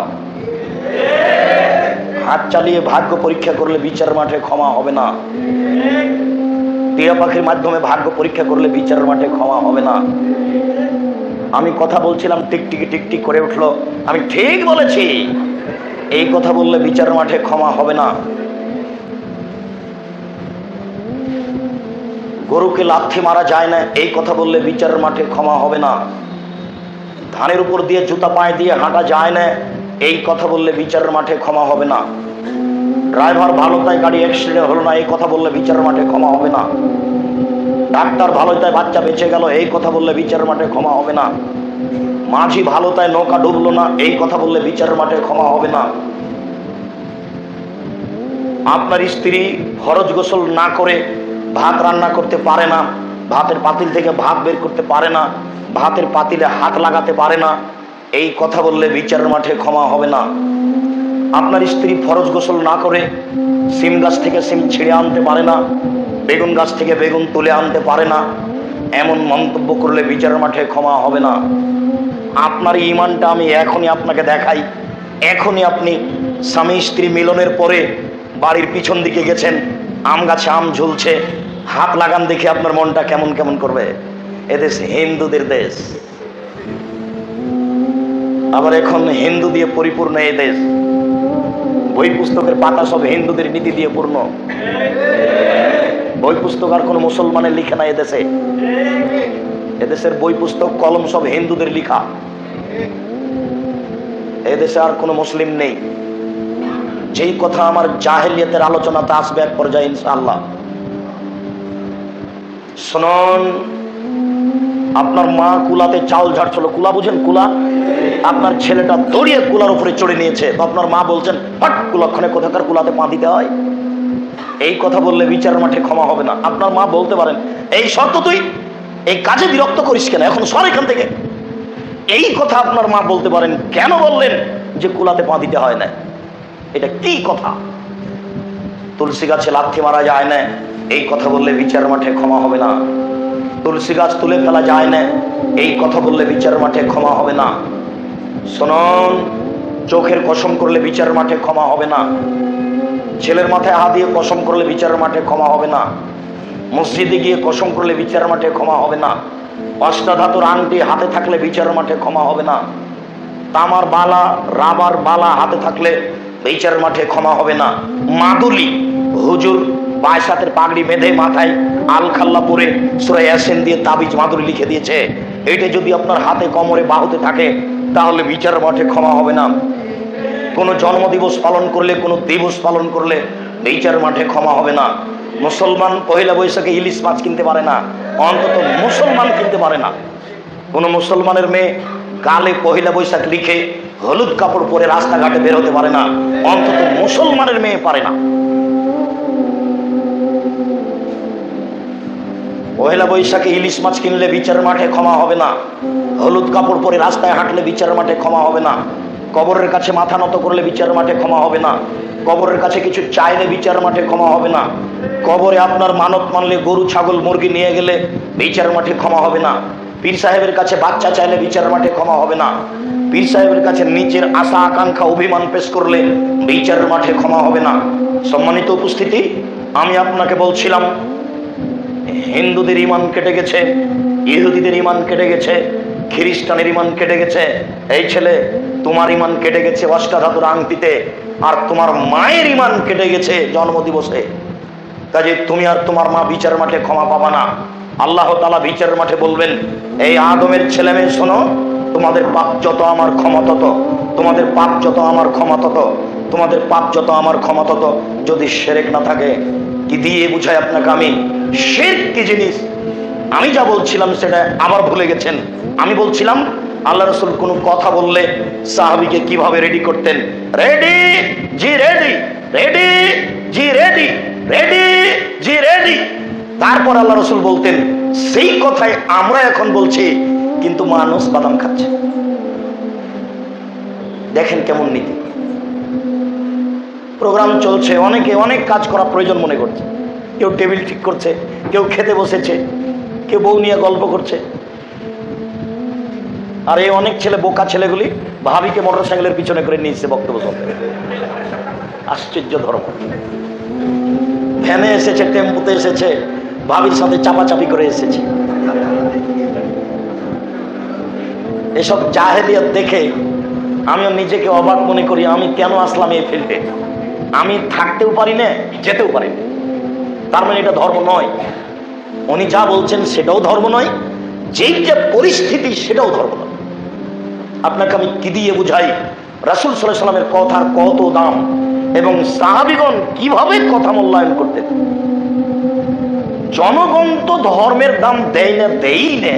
হাত চালিয়ে ভাগ্য পরীক্ষা করলে বিচারের মাঠে ক্ষমা হবে না। টিয়া পাখির মাধ্যমে ভাগ্য পরীক্ষা করলে বিচারের মাঠে ক্ষমা হবে না। আমি কথা বলছিলাম, টিকটিকি টিকটিক করে উঠলো, আমি ঠিক বলেছি। এই কথা বললে বিচারের মাঠে ক্ষমা হবে না। গরুকে লাথি মারা যায় না, এই কথা বললে বিচারের মাঠে ক্ষমা হবে না। ধানের উপর দিয়ে জুতা পায়ে দিয়ে হাঁটা যায় না, এই কথা বললে বিচারের মাঠে ক্ষমা হবে না। ড্রাইভার ভালো তাই গাড়ি অ্যাক্সিডেন্ট হলো না, এই কথা বললে বিচারের মাঠে ক্ষমা হবে না। ডাক্তার ভালো তাই বাচ্চা বেঁচে গেল, এই কথা বললে বিচারের মাঠে ক্ষমা হবে না। মাঝি ভালো তাই নৌকা ডুবলো না, এই কথা বললে বিচারের মাঠে ক্ষমা হবে না। আপনার স্ত্রী ফরজ গোসল না করে ভাত রান্না করতে পারে না, ভাতের পাতিল থেকে ভাত বের করতে পারে না, ভাতের পাতিলে হাত লাগাতে পারে না, এই কথা বললে বিচারের মাঠে ক্ষমা হবে না। আপনার স্ত্রী ফরজ গোসল না করে সিম গাছ থেকে সিম ছিঁড়ে আনতে পারে না, বেগুন গাছ থেকে বেগুন তুলে আনতে পারে না, এমন মন্তব্য করলে বিচারের মাঠে ক্ষমা হবে না। আপনার ঈমানটা আমি এখনই আপনাকে দেখাই। এখনই আপনি স্বামী স্ত্রী মিলনের পরে বাড়ির পিছন দিকে গেছেন, আম গাছে আম ঝুলছে, হাত লাগান দেখে আপনার মনটা কেমন কেমন করবে। এদেশ হিন্দুদের দেশ। আবার এখন হিন্দু দিয়ে পরিপূর্ণ এই দেশ, বই পুস্তকের পাতা সব হিন্দুদের নীতি দিয়ে পূর্ণ। বই পুস্তক আর কোনো মুসলমানের লিখে না এদেশে। এদেশের বই পুস্তক কলম সব হিন্দুদের লিখা। এদেশে আর কোনো মুসলিম নেই। যেই কথা আমার জাহেলিয়াতের আলোচনাতে আসবে এক পর্যায়ে ইনশাআল্লাহ। শুনুন, আপনার মা কুলাতে চাউল ঝাড়ছিল, কুলা বুঝেন? কুলা। আপনার ছেলেটা দৌড়িয়ে কুলার উপরে চড়ে নিয়েছে, তো আপনার মা বলছেন হট কুলক্ষণে কোথাকার কুলাতে পা দিতে হয়। এই কথা বললে বিচার মাঠে ক্ষমা হবে না। আপনার মা বলতে পারেন এই শর্ত তুই এই কাজে বিরক্ত করিস কেন, এখন সর এখান থেকে। এই কথা আপনার মা বলতে পারেন। কেন বললেন যে কুলাতে পা দিতে হয় না? এটা কি কথা? তুলসী গাছে লাথি মারা যায় না, এই কথা বললে বিচার মাঠে ক্ষমা হবে না। তুলসী গাছ তুলে ফেলা যায় না, এই কথা বললে বিচার মাঠে ক্ষমা হবে না। শুনুন, চোখের কসম করলে বিচার মাঠে ক্ষমা হবে না। ছেলের মাথায় হাত দিয়ে কসম করলে বিচার মাঠে ক্ষমা হবে না। মসজিদে গিয়ে কসম করলে বিচার মাঠে ক্ষমা হবে না। অষ্টাধাতুর আংটি হাতে থাকলে বিচার মাঠে ক্ষমা হবে না। তামার বালা, রাবার বালা হাতে থাকলে বিচার মাঠে ক্ষমা হবে না। মাদুলি, হুজুর বায়সাতের পাগড়ি বেঁধে মাথায় আল খাল্লা পরে সূরা ইয়াসিন দিয়ে তাবিজ মাদুলি লিখে দিয়েছে, এটা যদি আপনার হাতে কোমরে বাহুতে থাকে তাহলে বিচার মাঠে ক্ষমা হবে না। কোনো জন্মদিবস পালন করলে, কোনো দিবস পালন করলে বিচার মাঠে ক্ষমা হবে না। মুসলমান পহেলা বৈশাখে ইলিশ মাছ কিনতে পারে না, অন্তত মুসলমান কিনতে পারে না। কোনো মুসলমানের মেয়ে গালে পহেলা বৈশাখ লিখে হলুদ কাপড় পরে রাস্তাঘাটে বের হতে পারে না, অন্তত মুসলমানের মেয়ে পারে না। পহেলা বৈশাখে ইলিশ মাছ কিনলে বিচার মাঠে ক্ষমা হবে না। হলুদ কাপড় পরে রাস্তায় হাঁটলে বিচার মাঠে ক্ষমা হবে না। কবরের কাছে মাথা নত করলে বিচার মাঠে ক্ষমা হবে না। কবরের কাছে কিছু চাইলে বিচার মাঠে ক্ষমা হবে না। কবরে আপনার মানত মানলে, গরু ছাগল মুরগি নিয়ে গেলে বিচার মাঠে ক্ষমা হবে না। পীর সাহেবের কাছে বাচ্চা চাইলে বিচার মাঠে ক্ষমা হবে না। পীর সাহেবের কাছে নিচের আশা আকাঙ্ক্ষা অভিমান পেশ করলে বিচার মাঠে ক্ষমা হবে না। সম্মানিত উপস্থিতি, আমি আপনাকে বলছিলাম হিন্দুদের ইমান কেটে গেছে, ইহুদিদের ইমান কেটে গেছে, খ্রিস্টানের ইমান কেটে গেছে। এই ছেলে, তোমার ইমান কেটে গেছে অষ্টাধাতুর আংটিতে, আর তোমার মায়ের ইমান কেটে গেছে জন্মদিবসে। কাজে তুমি আর তোমার মা বিচার মাঠে ক্ষমা পাবা না। আল্লাহ তাআলা বিচার মাঠে বলবেন, এই আদমের ছেলে মেয়ে শোনো, তোমাদের পাপ যত আমার ক্ষমা তত, তোমাদের পাপ যত আমার ক্ষমা তত, তোমাদের পাপ যত আমার ক্ষমা তত। যদি শিরক না থাকে, কি দিয়ে বুঝাই আপনাকে আমি শিরক কি জিনিস? আমি যা বলছিলাম সেটা আবার ভুলে গেছেন। আমি বলছিলাম আল্লাহ রাসূল কোনো কথা বললে সাহাবীকে কিভাবে রেডি করতেন। রেডি জি রেডি, রেডি জি রেডি, রেডি জি রেডি। তারপর আল্লাহ রাসূল বলতেন, সেই কথাই আমরা এখন বলছি, কিন্তু মানুষ বাদাম খাচ্ছে। দেখেন কেমন নীতি। প্রোগ্রাম চলছে, অনেকে অনেক কাজ করা প্রয়োজন মনে করছে। কেউ টেবিল ঠিক করছে, কেউ খেতে বসেছে, কেউ বউ নিয়ে গল্প করছে। আর এই অনেক ছেলে, বোকা ছেলেগুলি ভাবিকে মোটরসাইকেলের পিছনে করে নিয়েছে বক্তব্য শুনতে। আশ্চর্য ধর্ম। ভ্যানে এসেছে, টেম্পুতে এসেছে, ভাবির সাথে চাপাচাপি করে এসেছে। এসব জাহেলিয়াত দেখে আমিও নিজেকে অবাক মনে করি, আমি কেন আসলাম এই ফিল্ডে? আমি থাকতেও পারি না, যেতেও পারি না। তার মানে এটা ধর্ম নয়। উনি যা বলছেন সেটাও ধর্ম নয়, যেই যে পরিস্থিতি সেটাও ধর্ম নয়। আপনাকে আমি কি দিয়ে বুঝাই রাসূল সাল্লাল্লাহু আলাইহি ওয়াসাল্লামের কথার কত দাম, এবং সাহাবীগণ কিভাবে কথা মূল্যায়ন করতেন। জনগণ তো ধর্মের দাম দেয় না, দেই না।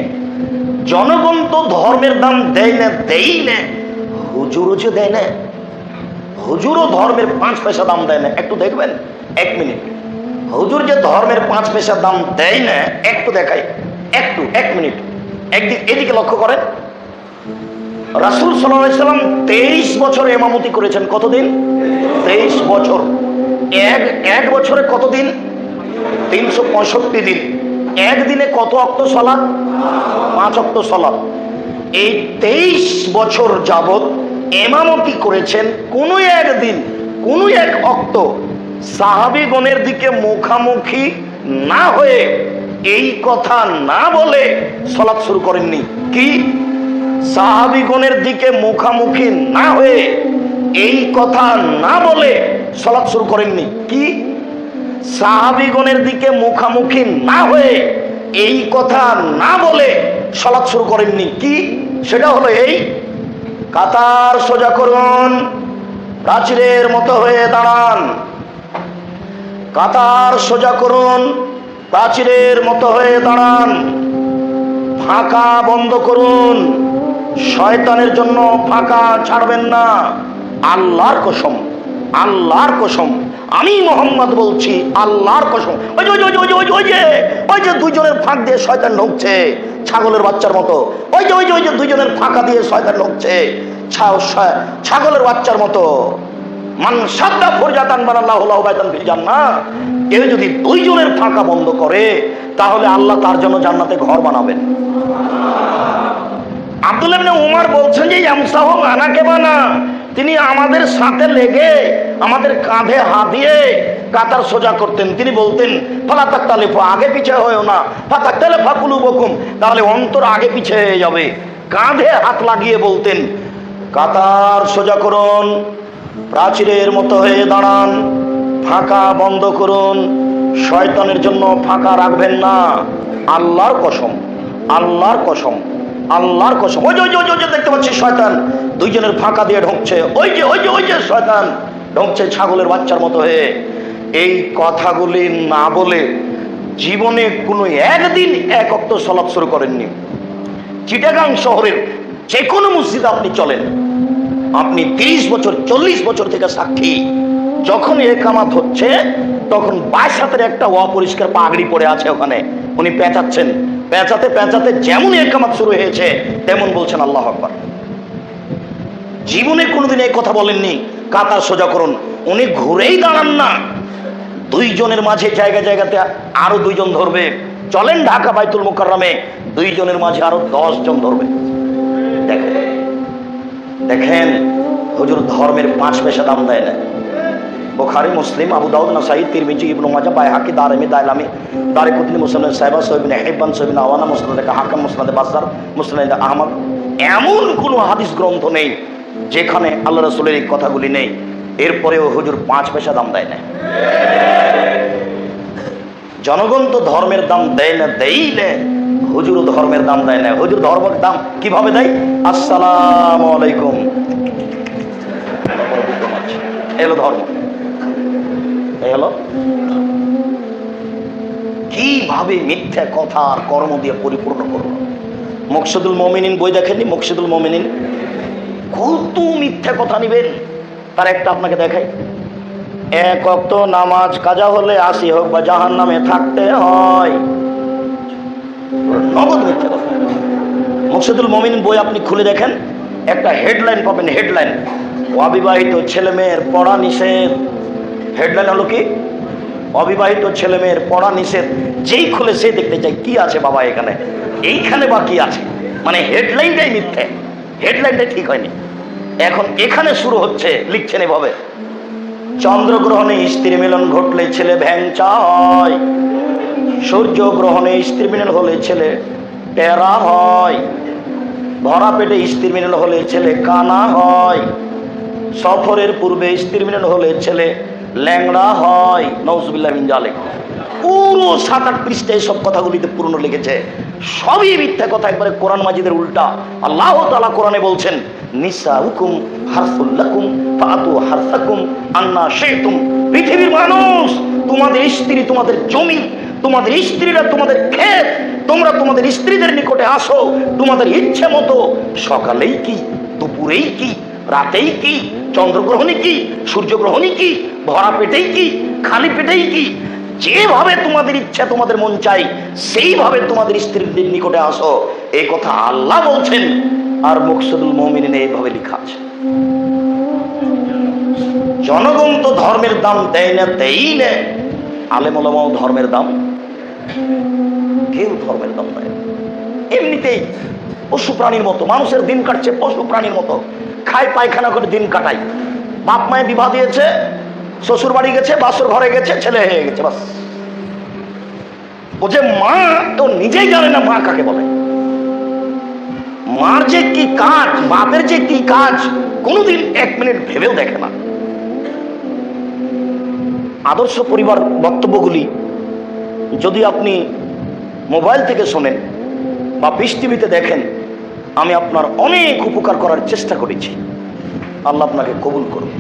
জনগণ তো ধর্মের দাম দেয় না, দেই না। হুজুরও যে দেয় না, হুজুরও ধর্মের 5 পয়সা দাম দেয় না। একটু দেখবেন, 1 মিনিট। হুজুর যে ধর্মের 5 পয়সা দাম দেয় না, একটু দেখাই, একটু 1 মিনিট। একদিন এদিকে লক্ষ্য করেন। রাসূল সাল্লাল্লাহু আলাইহি ওয়াসাল্লাম 23 বছর ইমামতি করেছেন। কতদিন? 23 বছর। এক বছরে কতদিন? 365 দিন। একদিনে কত ওয়াক্ত সালাত? 5 ওয়াক্ত সালাত। এই 23 বছর যাবত ইমামতি করেছেন। কোন একদিন, কোন এক ওয়াক্ত সাহাবীগণের দিকে মুখামুখি না হয়ে, এই কথা না বলে সালাত শুরু করেননি। কি সাহাবীগণের দিকে মুখামুখি না হয়ে এই কথা না বলে সালাত শুরু করেননি। কি? সাহাবীগণের দিকে মুখামুখি না হয়ে এই কথা না বলে সালাত শুরু করেননি। কি? সেটা হলো এই, কাতার সোজা করুন, প্রাচীরের মতো হয়ে দাঁড়ান। কাতার সোজা করুন, প্রাচীরের মতো হয়ে দাঁড়ান। ফাঁকা বন্ধ করুন, শয়তানের জন্য ফাঁকা ছাড়বেন না। আল্লাহর কসম, আল্লাহর কসম, আমি মোহাম্মদ বলছি, আল্লাহর কসম। ওই যে দুইজনের ফাঁক দিয়ে শয়তান ঢুকছে ছাগলের বাচ্চার মতো। ওই যে দুইজনের ফাঁকা দিয়ে শয়তান ঢুকছে ছাগলের বাচ্চার মতো। মান সাদ্দা ফরজাতান বানাল্লাহু লাহু বাইতান ফিল জান্নাহ। কেউ যদি দুইজনের ফাঁকা বন্ধ করে তাহলে আল্লাহ তার জন্য জান্নাতে ঘর বানাবেন। আব্দুল্লাহ ইবনে উমর বলছেন যে ইয়ামসাহু আনাকে বানা, তিনি আমাদের সাথে লেগে আমাদের কাঁধে হাত দিয়ে কাতার সোজা করতেন। তিনি বলতেন ফালা তাকতালিফু, আগে পিছে হয়েও না, ফাতাকতালিফা কুলুবুকুম, তাহলে অন্তর আগে পিছে হয়ে যাবে। কাঁধে হাত লাগিয়ে বলতেন কাতার সোজা করুন, প্রাচীরের মতো হয়ে দাঁড়ান, ফাঁকা বন্ধ করুন, শয়তানের জন্য ফাঁকা রাখবেন না। আল্লাহর কসম, আল্লাহর কসম, আল্লাহর কসম। ওই যে দেখতে পাচ্ছি শয়তান দুইজনের ফাঁকা দিয়ে ঢুকছে। ওই যে শয়তান ঢুকছে ছাগলের বাচ্চার মতো হয়ে। এই কথাগুলি না বলে জীবনে কোনো একদিন এক ওয়াক্ত সালাত শুরু করেননি। চিটাগাং শহরের যে কোনো মসজিদে আপনি চলেন, আপনি 30 বছর 40 বছর থেকে সাক্ষী, যখন একামাত হচ্ছে তখন 22 হাতের একটা অপরিষ্কার পাগড়ি পড়ে আছে ওখানে, উনি পেঁচাচ্ছেন, পেঁচাতে পেঁচাতে যেমন একামাত শুরু হয়েছে তেমন বলছেন আল্লাহু আকবার। জীবনে কোনোদিন এই কথা বলেননি কাতার সোজা করুন। উনি ঘুরেই দাঁড়ান না, দুইজনের মাঝে জায়গা জায়গাতে আরো দুইজন ধরবে। চলেন ঢাকা বাইতুল মুকাররমে, দুইজনের মাঝে আরো 10 জন ধরবে। দেখেন হুজুর ধর্মের 5 পয়সা দাম দেয় না। বুখারী, মুসলিম, আবু দাউদ, নাসাঈ, তিরমিজি, ইবনে মাজাহ, বাইহাকি, দারমি, দাইলামি, দারিকুতনি, মুসনাদ সাহিবা, সহিহ ইবনে হিব্বান, সহিহ ইবনে আওয়ানা, মুসনাদ হাকিম, মুসনাদ বাজ্জার, মুসনাদ আহমদ, এমন কোনো হাদিস গ্রন্থ নেই যেখানে আল্লাহ রাসূলের এই কথাগুলি নেই। এরপরেও হুজুর 5 পয়সা দাম দেয় না। জনগণ তো ধর্মের দাম দেয় না, দেই না, হুজুর ধর্মের দাম দেয় না। হুজুর ধর্মের দাম কিভাবে দেয়? আসসালামু আলাইকুম, এলো ধর্ম, এলো। কিভাবে মিথ্যা কথা আর কর্ম দিয়ে পরিপূর্ণ করলো। মকসুদুল মুমিনিন বই দেখেননি? মকসুদুল মুমিনিন কত মিথ্যা কথা নিবেন। তার একটা আপনাকে দেখাই, এক ওয়াক্ত নামাজ কাজা হলে 80 হোক বা জাহান্নামে থাকতে হয়, নগদ মিথ্যা কথা। মকসুদুল মুমিনিন বই আপনি খুলে দেখেন, একটা হেডলাইন পাবেন, হেডলাইন অবিবাহিত ছেলে মেয়ের পড়া নিষেধ। হেডলাইন হলো কি? অবিবাহিত ছেলে মেয়ের পড়া নিষেধ। যেই খুলে সে দেখতে চাই কি আছে বাবা এখানে, এইখানে বা কি আছে। মানে হেডলাইনটাই মিথ্যে, হেডলাইনটাই ঠিক হয়নি। এখন এখানে শুরু হচ্ছে, লিখছেন এভাবে, চন্দ্রগ্রহণে স্ত্রী মিলন ঘটলে ছেলে ভ্যাংচা হয়, সূর্যগ্রহণে স্ত্রী মিলন হলে ছেলে টেরা হয়, ভরা পেটে স্ত্রী মিলন হলে ছেলে কানা হয়, সফরের পূর্বে স্ত্রী মিলন হলে ছেলে ল্যাংড়া হয়। নাউজুবিল্লাহ মিন যালিক। পুরো 7-8 পৃষ্ঠায় সব কথাগুলিতে পূর্ণ লিখেছে। সবই মিথ্যা কথা, একবারে কোরআন মাজিদের উল্টা। আল্লাহ তাআলা কোরআনে বলছেন নিসাউকুম হারসুল লাকুম ফাতু হারসাকুম আন্না শিতুম। পৃথিবীর মানুষ, তোমাদের স্ত্রী তোমাদের জমি, তোমাদের স্ত্রীরা তোমাদের ক্ষেত, তোমরা তোমাদের স্ত্রীদের নিকটে আসো তোমাদের ইচ্ছে মতো। সকালেই কি, দুপুরেই কি, রাতেই কি, চন্দ্রগ্রহণে কি, সূর্যগ্রহণে কি, ভরা পেটেই কি, খালি পেটেই কি, যেভাবে তোমাদের ইচ্ছা তোমাদের মন চাই সেইভাবে তোমাদের স্ত্রীদের নিকটে আসো। এই কথা আল্লাহ বলছেন, আর মকসুদুল মুমিনিনে এইভাবে লেখা আছে। জনগণ তো ধর্মের দাম দেয় না, দেই না। আলেম ওলামাও ধর্মের দাম, কেউ ধর্মের দাম দেয় না। এমনিতেই পশু প্রাণীর মতো মানুষের দিন কাটছে, পশু প্রাণীর মতো খায় পায়খানা করে দিন কাটায়। বাপ মায়ে বিবাহ দিয়েছে, শ্বশুর বাড়ি গেছে, বাসর ঘরে গেছে, ছেলে হয়ে গেছে, বাস। ও যে মা তো নিজেই জানে না মা কাকে বলে। মার যে কি কাজ, বাপের যে কি কাজ, কোনোদিন 1 মিনিট ভেবেও দেখে না। আদর্শ পরিবার বক্তব্যগুলি যদি আপনি মোবাইল থেকে শোনেন বা পিস টিভিতে দেখেন, আমি আপনার অনেক উপকার করার চেষ্টা করেছি। আল্লাহ আপনাকে কবুল করুন।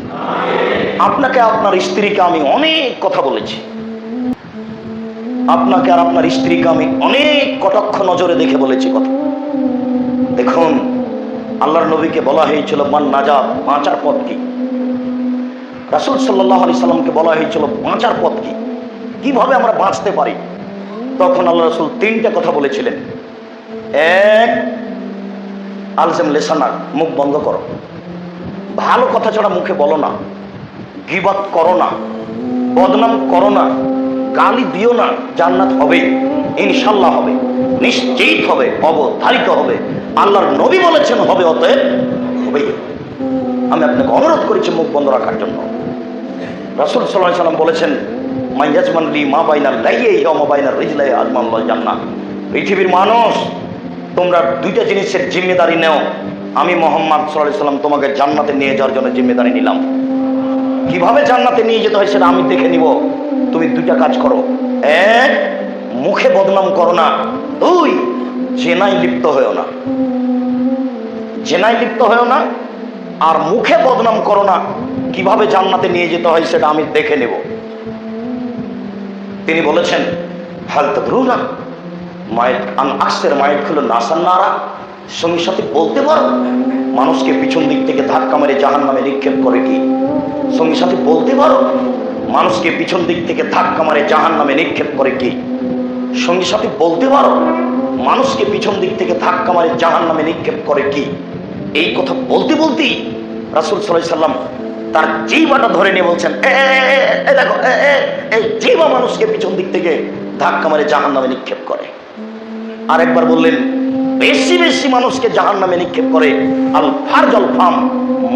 আপনাকে আপনার স্ত্রীকে আমি অনেক কথা বলেছি, আপনাকে আর আপনার স্ত্রীকে আমি অনেক কটাক্ষ নজরে দেখে বলেছি কথা। দেখুন, আল্লাহর নবীকে বলা হয়েছিল মান নাজাত, বাঁচার পথ কি। রাসূল সাল্লাল্লাহু আলাইহি সাল্লামকে বলা হয়েছিল বাঁচার পথ কি, কিভাবে আমরা বাঁচতে পারি। তখন আল্লাহ রাসূল 3টা কথা বলেছিলেন। এক, আলজাম লেসানাক, মুখ বন্ধ করো, ভালো কথা ছাড়া মুখে বলো না, গীবত করো না, বদনাম করো না, গালি দিও না। জান্নাত হবে, ইনশাল্লাহ হবে, নিশ্চিত হবে, অবধারিত হবে। আল্লাহর নবী বলেছেন হবে, অতএব হবে। আমি আপনাকে অনুরোধ করেছি মুখ বন্ধ রাখার জন্য। রাসূল সাল্লাল্লাহু আলাইহি সাল্লাম বলেছেন মান ইয়াজমান লি মা বাইনাল লাইয়ি ওয়া মা বাইনার রিজলাই আজমানুল জান্নাহ। পৃথিবীর মানুষ, তোমরা 2টা জিনিসের জিম্মেদারি নাও। আমি মুহাম্মদ সাল্লাল্লাহু আলাইহি সাল্লাম তোমাকে জান্নাতে নিয়ে যাওয়ার জন্য জিম্মেদারি নিলাম। কিভাবে জান্নাতে নিয়ে যেতে হয় সেটা আমি দেখে নিব। তুমি 2টা কাজ করো। 1, মুখে বদনাম করো না। 2, জেনায় লিপ্ত হয়েও না। জেনায় লিপ্ত হয়েও না আর মুখে বদনাম করো না। কিভাবে জান্নাতে নিয়ে যেতে হয় সেটা আমি দেখে নেব। তিনি বলেছেন হাল তাদরুনা মায়ের আকসের মায়ের খুলো নাসান্নারা, সঙ্গী সাথে বলতে পারো মানুষকে পিছন দিক থেকে ধাক্কা মেরে জাহান্নামে নিক্ষেপ করে কি? সঙ্গী সাথে বলতে পারো মানুষকে পিছন দিক থেকে ধাক্কা মারে জাহান্নামে নিক্ষেপ করে কি? সঙ্গী সাথে বলতে পারো মানুষকে পিছন দিক থেকে ধাক্কা মারে জাহান্নামে নিক্ষেপ করে কি? এই কথা বলতে বলতেই রাসূল সাল্লাল্লাহু আলাইহি সাল্লাম তার জিহ্বাটা ধরে নিয়ে বলছেন দেখো, এই জিহ্বা মানুষকে পিছন দিক থেকে ধাক্কা মারে জাহান্নামে নিক্ষেপ করে। আর একবার বললেন বেশি বেশি মানুষকে জাহান্নামে নিক্ষেপ করে আল ফারজাল ফাম,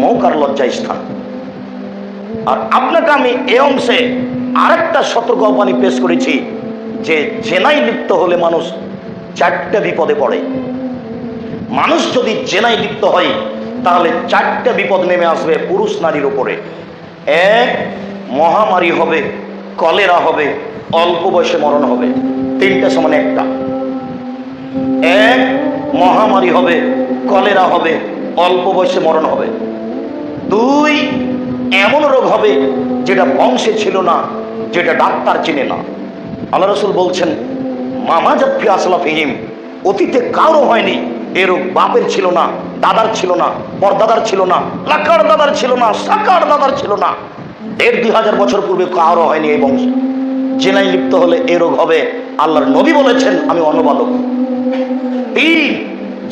মুখ আর লজ্জা স্থান। আর আপনাকে আমি এই অংশে আরেকটা সতর্কবাণী পেশ করেছি যে জেনায় লিপ্ত হলে মানুষ 4টা বিপদে পড়ে। মানুষ যদি জেনায় লিপ্ত হয় তাহলে 4টা বিপদ নেমে আসবে পুরুষ নারীর উপরে। 1, মহামারী হবে, কলেরা হবে, অল্প বয়সে মরণ হবে। 3টা সমান 1টা। 1, মহামারী হবে, কলেরা হবে, অল্প বয়সে মরণ হবে। 2, এমন রোগ হবে যেটা বংশে ছিল না, যেটা ডাক্তার চিনে না। আল্লাহ রাসূল বলছেন মামা জাফি আসলাফিহিম, অতীতে কারো হয়নি এ রোগ। বাপের ছিল না, দাদার ছিল না, পরদাদার ছিল না, লাকার দাদার ছিল না, সাকার দাদার ছিল না। 1,500 বছর পূর্বে কারো হয়নি এই বংশে। জেনায় লিপ্ত হলে এ রোগ হবে। আল্লাহর নবী বলেছেন, আমি অনুবাদক। 3,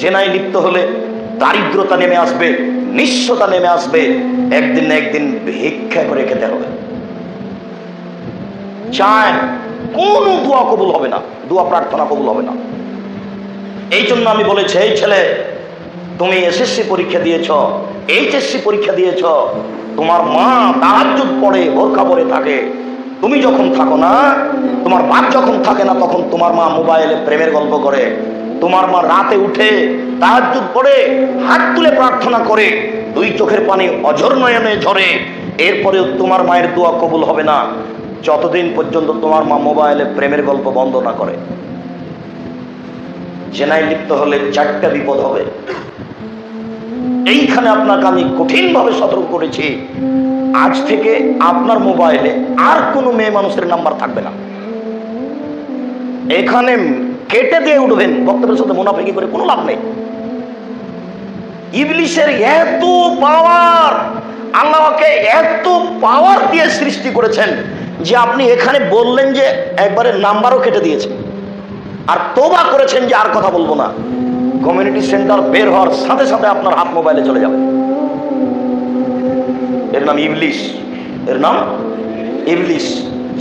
জেনায় লিপ্ত হলে দারিদ্রতা নেমে আসবে, নিঃস্বতা নেমে আসবে, একদিন না একদিন ভিক্ষা করে খেতে হবে। 4, কোন দোয়া কবুল হবে না, দোয়া প্রার্থনা কবুল হবে না। এই জন্য আমি বলেছি, এই ছেলে তুমি এসএসসি পরীক্ষা দিয়েছ, এইচএসসি পরীক্ষা দিয়েছ, তোমার মা তাহাজ্জুদ পড়ে, বোরকা পরে থাকে। তুমি যখন থাকো না, তোমার বাপ যখন থাকে না, তখন তোমার মা মোবাইলে প্রেমের গল্প করে। তোমার মা রাতে উঠে তাহাজ্জুদ পড়ে হাত তুলে প্রার্থনা করে, 2 চোখের পানি অঝর নয়নে ঝরে। এরপরেও তোমার মায়ের দোয়া কবুল হবে না যতদিন পর্যন্ত তোমার মা মোবাইলে প্রেমের গল্প বন্ধ না করে। জেনায় লিপ্ত হলে 4টা বিপদ হবে। এইখানে আপনাকে আমি কঠিনভাবে সতর্ক করেছি, আজ থেকে আপনার মোবাইলে আর কোনো মেয়ে মানুষের নাম্বার থাকবে না। এখানে কেটে দিয়ে উঠবেন, বক্তব্যের সাথে মুনাফিকি করে কোনো লাভ নেই। ইবলিসের এত পাওয়ার, আল্লাহকে এত পাওয়ার দিয়ে সৃষ্টি করেছেন যে আপনি এখানে বললেন যে একবারে নাম্বারও কেটে দিয়েছেন, আর তওবা করেছেন যে আর কথা বলবো না। কমিউনিটি সেন্টার বের হওয়ার সাথে সাথে আপনার হাত মোবাইলে চলে যাবে। এর নাম ইবলিস, এর নাম ইবলিস।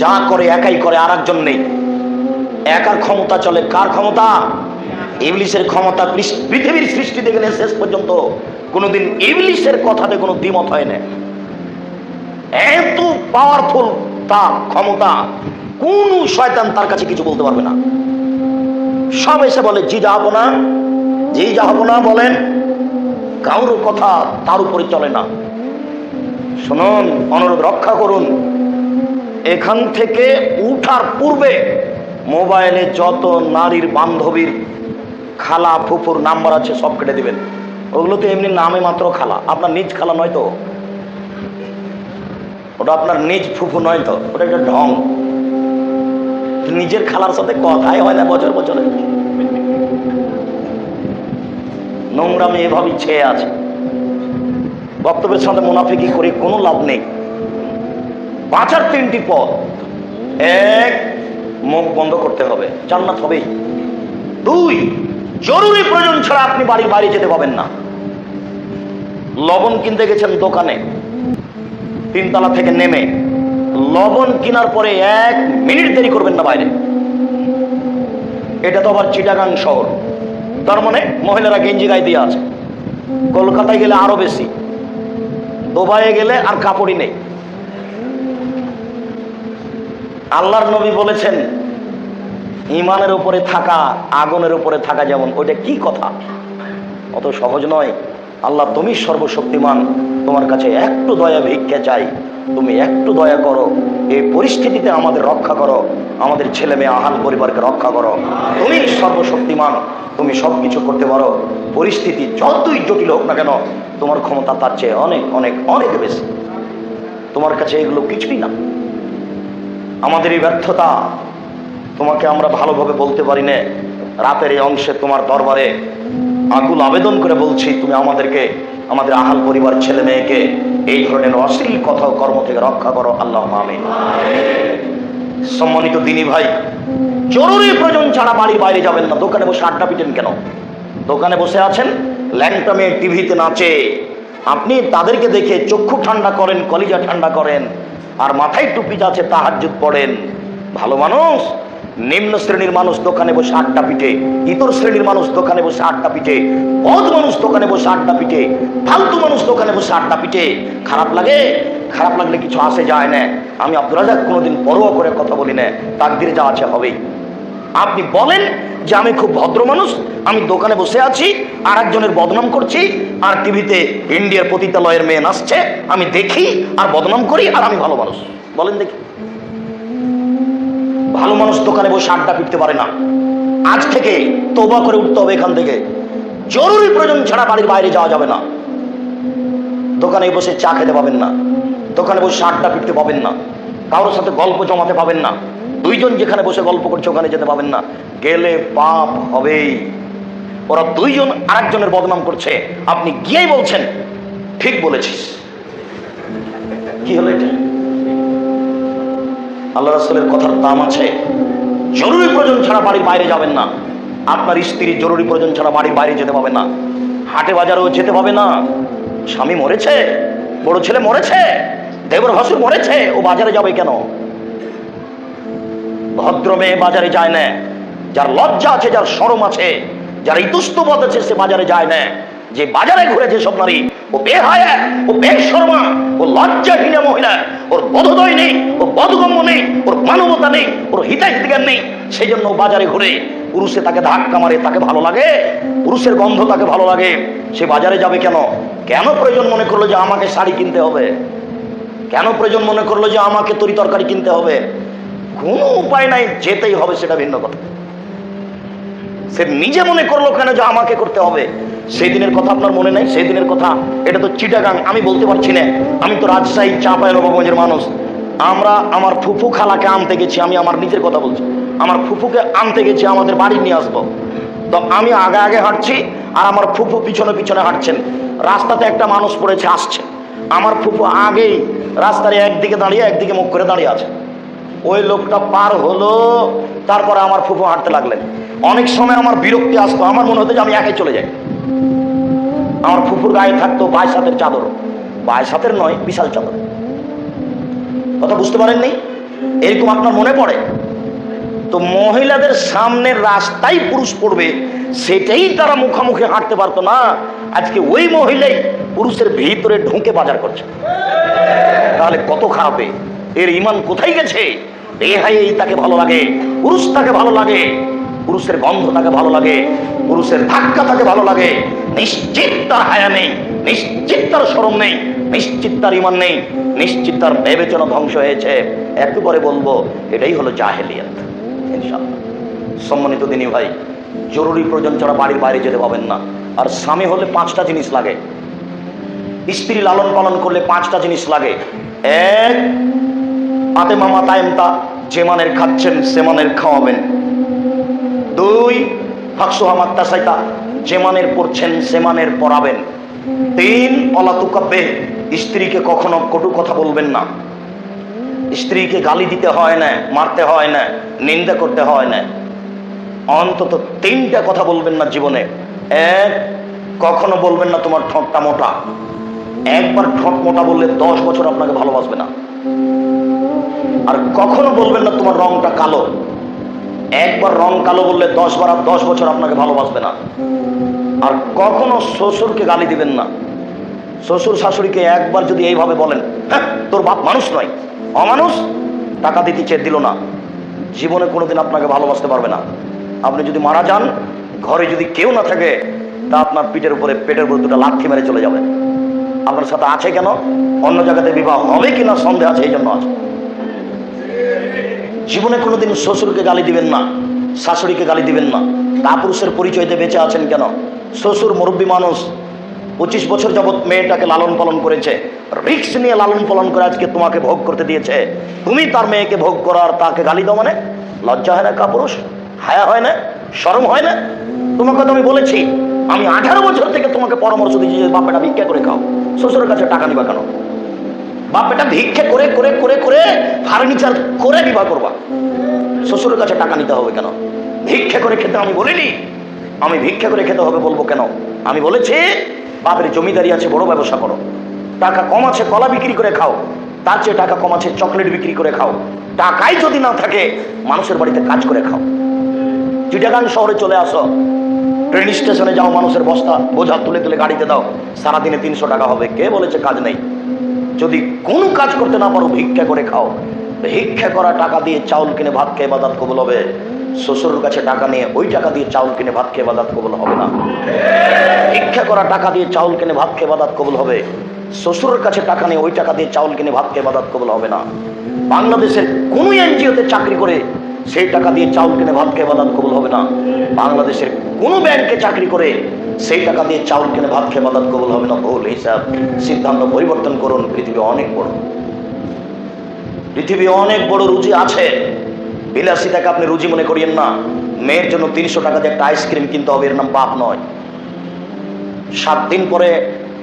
যা করে একাই করে, আর একজন নেই। একার ক্ষমতা চলে, কার ক্ষমতা? ইবলিসের ক্ষমতা। পৃথিবীর সৃষ্টি থেকে নিয়ে শেষ পর্যন্ত কোনোদিন ইবলিসের কথাতে কোনো দ্বিমত হয় না। এত পাওয়ারফুল তার ক্ষমতা, কোন শয়তান তার কাছে কিছু বলতে পারবে না। সব এসে বলে জি যাবো না, যেই যাহাবনা বলেন, কারোর কথা তার উপরে চলে না। শুনুন, অনুরোধ রক্ষা করুন। এখান থেকে উঠার পূর্বে মোবাইলে যত নারীর বান্ধবীর খালা ফুফুর নাম্বার আছে সব কেটে দিবেন। ওগুলো তো এমনি নামে মাত্র খালা, আপনার নিজ খালা নয় তো, ওটা আপনার নিজ ফুফু নয় তো, ওটা একটা ঢং। নিজের খালার সাথে কথাই হয় না বছর বছরে। নোংরামি এভাবেই ছেয়ে আছে। বক্তব্যের সাথে মুনাফিকি করে কোনো লাভ নেই। বাঁচার তিনটি পথ: এক, মুখ বন্ধ করতে হবে, জান্নাত হবেই। দুই, জরুরি প্রয়োজন ছাড়া আপনি বাড়ির বাইরে যেতে পাবেন না। লবণ কিনতে গেছেন দোকানে, 3 তলা থেকে নেমে লবণ কেনার পরে 1 মিনিট দেরি করবেন না বাইরে। এটা তো আবার চিটাগাং শহর, তার মানে মহিলারা গেঞ্জি গায়ে দিয়ে আছে। কলকাতায় গেলে আরো বেশি, দুবাইয়ে গেলে আর কাপড়ই নেই। আল্লাহর নবী বলেছেন, ইমানের উপরে থাকা আগুনের উপরে থাকা যেমন। ওইটা কি কথা? অত সহজ নয়। আল্লাহ, তুমি সর্বশক্তিমান, তোমার কাছে একটু দয়া ভিক্ষা চাই, তুমি একটু দয়া করো, এই পরিস্থিতিতে আমাদের রক্ষা করো, আমাদের ছেলে মেয়ে আহাল পরিবারকে রক্ষা করো। তুমি সর্বশক্তিমান, তুমি সবকিছু করতে পারো। পরিস্থিতি যতই জটিল হোক না কেন, তোমার ক্ষমতা তার চেয়ে অনেক অনেক অনেক বেশি। তোমার কাছে এগুলো কিছুই না। আমাদের এই ব্যর্থতা তোমাকে আমরা ভালোভাবে বলতে পারি না। রাতের এই অংশে তোমার দরবারে আকুল আবেদন করে বলছি, তুমি আমাদেরকে, আমাদের আহাল পরিবার, ছেলে মেয়েকে এই ধরনের অশ্লীল কথা ও কর্ম থেকে রক্ষা করো। আল্লাহুম্মা আমিন। সম্মানিত দিনী ভাই, জরুরি প্রয়োজন ছাড়া বাড়ির বাইরে যাবেন না। দোকানে বসে আড্ডা পিটেন কেন? দোকানে বসে আছেন, ল্যাংটা মেয়ে টিভিতে নাচে, আপনি তাদেরকে দেখে চক্ষু ঠান্ডা করেন, কলিজা ঠান্ডা করেন, আর মাথায় টুপি আছে, তাহাজ্জুদ পড়েন। ভালো মানুষ, নিম্ন শ্রেণীর মানুষ দোকানে বসে আড্ডা পিটে, ইতর শ্রেণীর মানুষ দোকানে বসে আড্ডা পিটে, বদ মানুষ দোকানে বসে আড্ডা পিটে, ফালতু মানুষ দোকানে বসে আড্ডা পিটে। খারাপ লাগে? খারাপ লাগলে কিছু আসে যায় না। আমি আব্দুর রাজ্জাক কোনোদিন পরোয়া করে কথা বলি না, তাকদিরে যা আছে হবেই। আপনি বলেন যে আমি খুব ভদ্র মানুষ, আমি দোকানে বসে আছি আর একজনের বদনাম করছি, আর টিভিতে ইন্ডিয়ার পতিতালয়ের মেয়ে নাচছে, আমি দেখি আর বদনাম করি, আর আমি ভালো মানুষ। বলেন দেখি। ভালো মানুষ দোকানে বসে আড্ডা পিটতে পারে না। আজ থেকে তওবা করে উঠতে হবে এখান থেকে। জরুরি প্রয়োজন ছাড়া বাড়ির বাইরে যাওয়া যাবে না। দোকানে বসে চা খেতে পাবেন না, দোকানে বসে আড্ডা পিটতে পাবেন না, কারোর সাথে গল্প জমাতে পাবেন না। দুইজন যেখানে বসে গল্প করছে ওখানে যেতে পাবেন না, গেলে পাপ হবেই। ওরা দুইজন আরেকজনের বদনাম করছে, আপনি গিয়েই বলছেন ঠিক বলেছিস। কি হলো এটা? আল্লাহ রাসূলের কথার দাম আছে। জরুরি প্রয়োজন ছাড়া বাড়ির বাইরে যাবেন না। আপনার স্ত্রী জরুরি প্রয়োজন ছাড়া বাড়ির বাইরে যেতে পাবে না, হাটে বাজারেও যেতে পাবে না। স্বামী মরেছে, বড় ছেলে মরেছে, দেবর ভাসুর মরেছে, ও বাজারে যাবে কেন? ভদ্র মেয়ে বাজারে যায় না। যার লজ্জা আছে, যার শরম আছে, যার ইতস্তবোধ আছে, সে বাজারে যায় না। যে বাজারে ঘুরে যেসব নারী, ও বেহায়া, ও বেশরমা, ও লজ্জাহীনা মহিলা, ওর বোধোদয় নেই, ও বোধগম্য নেই, ওর মানবতা নেই, ওর হিতাহিতজ্ঞান নেই, সেই জন্য বাজারে ঘুরে। পুরুষে তাকে ধাক্কা মারে, তাকে ভালো লাগে, পুরুষের গন্ধ তাকে ভালো লাগে, সে বাজারে যাবে কেন? কেন প্রয়োজন মনে করলো যে আমাকে শাড়ি কিনতে হবে? কেন প্রয়োজন মনে করলো যে আমাকে তরি তরকারি কিনতে হবে? কোনো উপায় নাই, যেতেই হবে, সেটা ভিন্ন কথা। সে নিজে মনে করলো কেন যে আমাকে করতে হবে? সেই দিনের কথা আপনার মনে নাই? সেই দিনের কথা, এটা তো চিটাগাং, আমি বলতে পারছি না। আমি তো রাজশাহী চাঁপাইনবাবগঞ্জের মানুষ। আমরা আমার ফুফু খালাকে আনতে গেছি, আমি আমার নিজের কথা বলছি, আমার ফুফুকে আনতে গেছি, আমাদের বাড়ি নিয়ে আসবো। তো আমি আগে আগে হাঁটছি আর আমার ফুফু পিছনে পিছনে হাঁটছেন। রাস্তাতে একটা মানুষ পড়েছে, আসছে। আমার ফুফু আগেই রাস্তার একদিকে দাঁড়িয়ে একদিকে মুখ করে দাঁড়িয়ে আছে। ওই লোকটা পার হলো, তারপরে আমার ফুফু হাঁটতে লাগলেন। অনেক সময় আমার বিরক্তি আসতো, আমার মনে হতো যে আমি একাই চলে যাই। আমার ফুফুর গায়ে থাকতো 22 হাতের চাদর, 22 হাতের নয়, বিশাল চাদর। কথা বুঝতে পারেননি? এরকম আপনার মনে পড়ে? তো মহিলাদের সামনের রাস্তায় পুরুষ পড়বে, সেটাই তারা মুখোমুখি হাঁটতে পারতো না। আজকে ওই মহিলাই পুরুষের ভিতরে ঢুকে বাজার করছে। তাহলে কত খারাপ! এর ইমান কোথায় গেছে? এই তাকে ভালো লাগে, পুরুষ তাকে ভালো লাগে। পুরুষের গন্ধ তাকে ভালো লাগে, পুরুষের ধাক্কা তাকে ভালো লাগে। নিশ্চিত তার হায়া নেই, নিশ্চিত তার শরম নেই, নিশ্চিত তার ঈমান নেই, নিশ্চিত তার বিবেচনা ধ্বংস হয়েছে। একটু পরে বলবো এটাই হলো জাহেলিয়াত ইনশাআল্লাহ। সম্মানিত দিনী ভাই, জরুরি প্রয়োজন ছাড়া বাড়ির বাইরে যেতে পাবেন না। আর স্বামী হলে 5টা জিনিস লাগে, স্ত্রী লালন পালন করলে 5টা জিনিস লাগে। এক, আতে মামা তায়েমতা, যে মানের খাচ্ছেন সে মানের খাওয়াবেন। 2, ফাকসুহা মাত্তাসাইতা, যে মানের পড়ছেন সে মানের পড়াবেন। 3, অলাতুকাব্বে, স্ত্রীকে কখনো কটু কথা বলবেন না। স্ত্রীকে গালি দিতে হয় না, মারতে হয় না, নিন্দা করতে হয় না। অন্তত 3টা কথা বলবেন না জীবনে। এক, কখনো বলবেন না তোমার ঠোঁটটা মোটা। একবার ঠোঁট মোটা বললে 10 বছর আপনাকে ভালোবাসবে না। আর কখনো বলবেন না তোমার রংটা কালো। একবার রং কালো বললে 10 বছর আপনাকে ভালোবাসবে না। আর কখনো শ্বশুরকে গালি দিবেন না। শ্বশুর শাশুড়িকে একবার যদি এইভাবে বলেন, হ্যাঁ তোর বাপ মানুষ নয়, অমানুষ, টাকা দিতে চেয়ে দিল না, জীবনে কোনোদিন আপনাকে ভালোবাসতে পারবে না। আপনি যদি মারা যান, ঘরে যদি কেউ না থাকে, তা আপনার পেটের উপরে 2টা লাথি মেরে চলে যাবে। আপনার সাথে আছে কেন? অন্য জায়গাতে বিবাহ হবে কিনা সন্দেহ আছে, এই জন্য আছে। জীবনে কোনোদিন শ্বশুরকে গালি দিবেন না, শাশুড়িকে গালি দিবেন না। কাপুরুষের পরিচয় দিয়ে বেঁচে আছেন কেন? শ্বশুর মুরব্বী মানুষ, 25 বছর যাবৎ মেয়েটাকে লালন পালন করেছে, রিস্ক নিয়ে লালন পালন করে আজকে তোমাকে ভোগ করতে দিয়েছে। তুমি তার মেয়েকে ভোগ করার তাকে গালি দাও মানে? লজ্জা হয় না? কাপুরুষ হায়া হয় না? শরম হয় না? তোমাকে তো আমি বলেছি, আমি 18 বছর থেকে তোমাকে পরামর্শ দিচ্ছি যে বাপেটা ভিক্ষা করে খাও। শ্বশুরের কাছে টাকা নিবা কেন? বাপেটা ভিক্ষা করে করে করে করে ফার্নিচার করে বিবাহ করবা, শ্বশুরের কাছে টাকা নিতে হবে কেন? ভিক্ষা করে খেতে আমি বলিনি, আমি ভিক্ষা করে খেতে হবে বলবো কেন? আমি বলেছি বাপের জমিদারি আছে, বড় ব্যবসা করো, টাকা কম আছে কলা বিক্রি করে খাও, তার চেয়ে টাকা কম আছে চকলেট বিক্রি করে খাও। টাকাই যদি না থাকে মানুষের বাড়িতে কাজ করে খাও। চিটাগাং শহরে চলে আসো, ট্রেন স্টেশনে যাও, মানুষের বস্তা বোঝা তুলে তুলে গাড়িতে দাও, সারাদিনে 300 টাকা হবে। কে বলেছে কাজ নেই? যদি কোনো কাজ করতে না পারো ভিক্ষা করে খাও। ভিক্ষা করা টাকা দিয়ে চাউল কিনে ভাত খেয়ে ইবাদত কবুল হবে। শ্বশুরের কাছে টাকা নিয়ে ওই টাকা দিয়ে চাউল কিনে ভাত খেয়ে ইবাদত কবুল হবে না। ভিক্ষা করা টাকা দিয়ে চাউল কিনে ভাত খেয়ে ইবাদত কবুল হবে। শ্বশুরের কাছে টাকা নিয়ে ওই টাকা দিয়ে চাউল কিনে ভাত খেয়ে ইবাদত কবুল হবে না। বাংলাদেশের কোনো এনজিওতে চাকরি করে সেই টাকা দিয়ে চাউল কিনে ভাত খেয়ে ইবাদত কবুল হবে না। বাংলাদেশের কোনো ব্যাংকে চাকরি করে সেই টাকা দিয়ে চাউল কিনে ভাত খেয়ে ইবাদত কবুল হবে না। ভুল হিসাব, সিদ্ধান্ত পরিবর্তন করুন। পৃথিবী অনেক বড়, পৃথিবী অনেক বড়, রুজি আছে। বিলাসিতাকে আপনি রুজি মনে করিয়েন না। মেয়ের জন্য 300 টাকা দিয়ে একটা আইসক্রিম কিনতে হবে, এর নাম পাপ নয়। 7 দিন পরে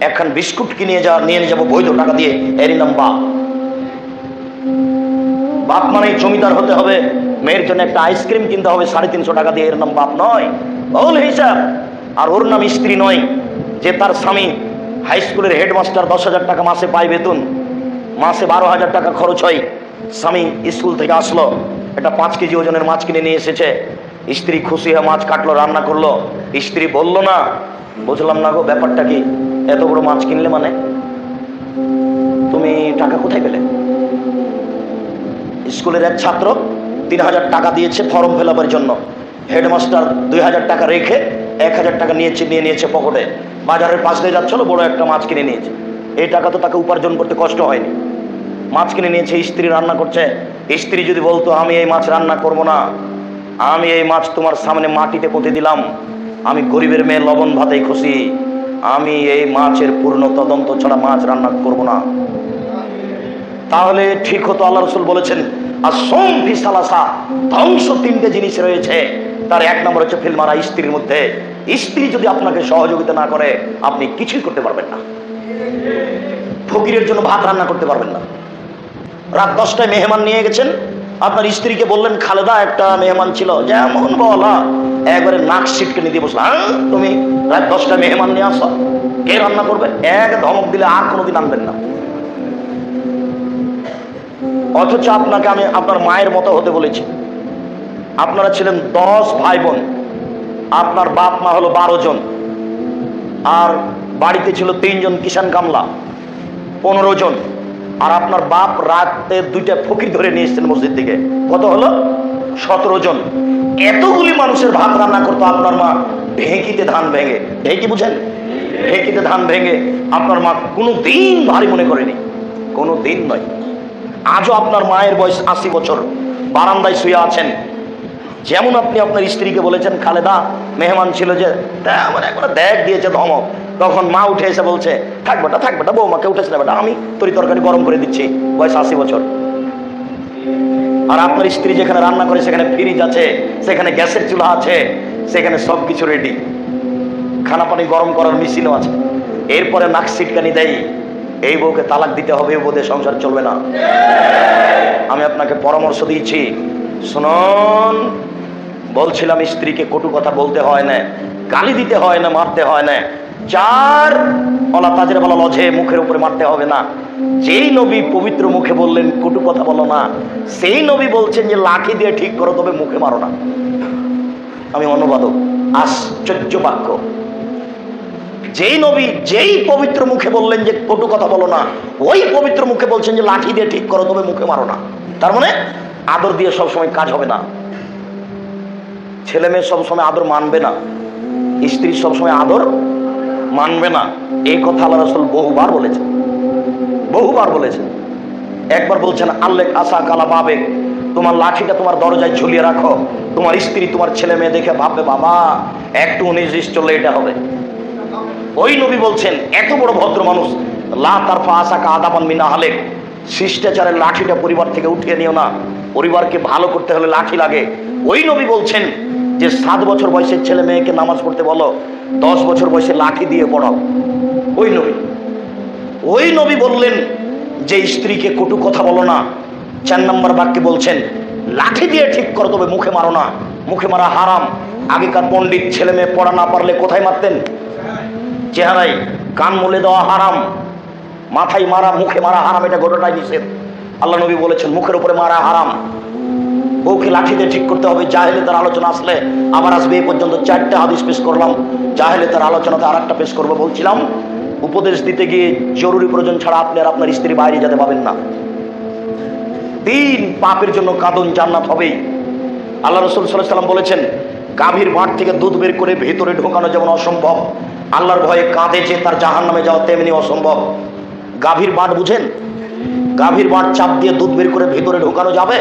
একখান বিস্কুট নিয়ে যাবো বৈধ টাকা দিয়ে, এরই নাম বাপ। বাপ মানে জমিদার হতে হবে, মেয়ের জন্য একটা আইসক্রিম কিনতে হবে 350 টাকা দিয়ে, এর নাম বাপ নয়, ভুল হিসাব। আর ওর নাম স্ত্রী নয়। যে তার স্বামী হাই স্কুলের হেডমাস্টার, 10,000 টাকা মাসে পায় বেতন, মাসে 12,000 টাকা খরচ হয়। স্বামী স্কুল থেকে আসলো, একটা 5 কেজি ওজনের মাছ কিনে নিয়ে এসেছে। স্ত্রী খুশি হয়ে মাছ কাটলো, রান্না করলো। স্ত্রী বলল না, বুঝলাম না গো ব্যাপারটা কি, এত বড় মাছ কিনলে মানে? তুমি টাকা কোথায় পেলে? স্কুলের এক ছাত্র 3,000 টাকা দিয়েছে ফর্ম ফিল আপের জন্য। হেডমাস্টার 2,000 টাকা রেখে 1,000 টাকা নিয়ে নিয়েছে পকেটে। বাজারের পাশ দিয়ে যাচ্ছিল, বড় একটা মাছ কিনে নিয়েছে। এই টাকা তো তাকে উপার্জন করতে কষ্ট হয়নি, মাছ কিনে নিয়েছে। স্ত্রী রান্না করছে। স্ত্রী যদি বলতো আমি এই মাছ রান্না করব না, আমি এই মাছ তোমার সামনে মাটিতে পুঁতে দিলাম, আমি গরিবের মেয়ে লবণ ভাতেই খুশি, আমি এই মাছের পূর্ণ তদন্ত ছাড়া মাছ রান্না করব না, তাহলে ঠিক হতো। আল্লাহ রাসূল বলেছেন আসম ফি সালাসা, ধ্বংস 3টে জিনিস রয়েছে। তার 1 নম্বর হচ্ছে ফিলমারা, স্ত্রীর মধ্যে। স্ত্রী যদি আপনাকে সহযোগিতা না করে আপনি কিছুই করতে পারবেন না। ফকিরের জন্য ভাত রান্না করতে পারবেন না। রাত 10টায় মেহমান নিয়ে গেছেন, আপনার স্ত্রীকে বললেন খালেদা একটা মেহমান ছিল, যেমন বলা একবারে নাক সিটকে নিয়ে দিয়ে বসলো, হ্যাঁ তুমি রাত 10টায় মেহমান নিয়ে আসো, কে রান্না করবে? এক ধমক দিলে আর কোনোদিন আনবেন না। অথচ আপনাকে আমি আপনার মায়ের মতো হতে বলেছি। আপনারা ছিলেন 10 ভাই বোন, আপনার বাপ মা হলো 12 জন, আর বাড়িতে ছিল 3 জন কিষান কামলা, 15 জন। আর আপনার বাপ রাতে 2টা ফকির ধরে নিয়ে এসেছেন মসজিদ থেকে, কত হলো? 17 জন। এতগুলি মানুষের ভাত রান্না করতো আপনার মা ঢেঁকিতে ধান ভেঙে, ঢেঁকি বুঝেন, ঢেঁকিতে ধান ভেঙে আপনার মা কোনো দিন ভারী মনে করেনি, কোনো দিন নয়। আজও আপনার মায়ের বয়স 80 বছর, বারান্দায় শুয়ে আছেন। যেমন আপনি আপনার স্ত্রীকে বলেছেন খালেদা মেহমান ছিল যে আমার একবার দেখ দিয়েছে ধমক, তখন মা উঠে এসে বলছে থাক বেটা বৌমাকে উঠেছে না বেটা, আমি তরকারি গরম করে দিচ্ছি, বয়স 80 বছর। আর আপনার স্ত্রী যেখানে রান্না করে সেখানে ফ্রিজ আছে, সেখানে গ্যাসের চুলা আছে, সেখানে সবকিছু রেডি, খানা পানি গরম করার মেশিনও আছে। এরপরে নাক সিটকানি দেয়, এই বউকে তালাক দিতে হবে, বোধে সংসার চলবে না। আমি আপনাকে পরামর্শ দিয়েছি, শুনুন, বলছিলাম স্ত্রীকে কটু কথা বলতে হয় না, গালি দিতে হয় না, মারতে হয় না, চার বলা তাজের বলা লজে মুখের উপরে মারতে হবে না। যেই নবী পবিত্র মুখে বললেন কটু কথা বলো না, সেই নবী বলছেন যে লাঠি দিয়ে ঠিক করো, তবে মুখে মারো না। আমি অনুবাদক, আশ্চর্য বাক্য। যেই নবী যেই পবিত্র মুখে বললেন যে কটু কথা বলো না, ওই পবিত্র মুখে বলছেন যে লাঠি দিয়ে ঠিক করো, তবে মুখে মারো না। তার মানে আদর দিয়ে সবসময় কাজ হবে না, ছেলে মেয়ে সবসময় আদর মানবে না, স্ত্রী সবসময় আদর মানবে না। এই কথা আল্লাহ রাসূল বহুবার বলেছেন, বহুবার বলেছেন। একবার বলছেন আল্লেক আসা কালা বাবে, তোমার লাঠিটা তোমার দরজায় ঝুলিয়ে রাখো, তোমার স্ত্রী তোমার ছেলে মেয়ে দেখে ভাববে বাবা একটু 19-20 চললে এটা হবে। ওই নবী বলছেন এত বড় ভদ্র মানুষ, লা তারফা আসাকা আদাবান মিনা হালেক, শিষ্টাচারের লাঠিটা পরিবার থেকে উঠিয়ে নিও না, পরিবারকে ভালো করতে হলে লাঠি লাগে। ওই নবী বলছেন যে 7 বছর বয়সের ছেলে মেয়েকে নামাজ পড়তে বলো, 10 বছর বয়সে লাঠি দিয়ে পড়াও। ওই নবী বললেন যে স্ত্রীকে কটু কথা বলো না, 4 নম্বর বাক্যে বলছেন লাঠি দিয়ে ঠিক করো, তবে মুখে মারো না, মুখে মারা হারাম। আগেকার পণ্ডিত ছেলে মেয়ে পড়া না পারলে কোথায় মারতেন? চেহারায়। কান মুলে দেওয়া হারাম, মাথায় মারা, মুখে মারা হারাম, এটা গোটাটাই নিষেধ। আল্লাহ নবী বলেছেন মুখের উপরে মারা হারাম। বউকে লাঠি দিয়ে ঠিক করতে হবে। জাহেলিয়াতের আলোচনা আসলে আবার আসবে। এই পর্যন্ত 4টা হাদিস পেশ করলাম, জাহেলিয়াতের আলোচনাতে আরেকটা পেশ করবো। বলছিলাম উপদেশ দিতে গিয়ে জরুরি প্রয়োজন ছাড়া আপনি আর আপনার স্ত্রী বাইরে যেতে পাবেন না। 3 পাপের জন্য কাঁদন, জান্নাত হবেই। আল্লাহ রাসূল সাল্লাল্লাহু আলাইহি ওয়াসাল্লাম বলেছেন গাভীর বাট থেকে দুধ বের করে ভেতরে ঢোকানো যেমন অসম্ভব, আল্লাহর ভয়ে কাঁদে যে তার জাহান্নামে যাওয়া তেমনি অসম্ভব। গাভীর বাট বুঝেন? গাভীর বাট চাপ দিয়ে দুধ বের করে ভেতরে ঢোকানো যাবে?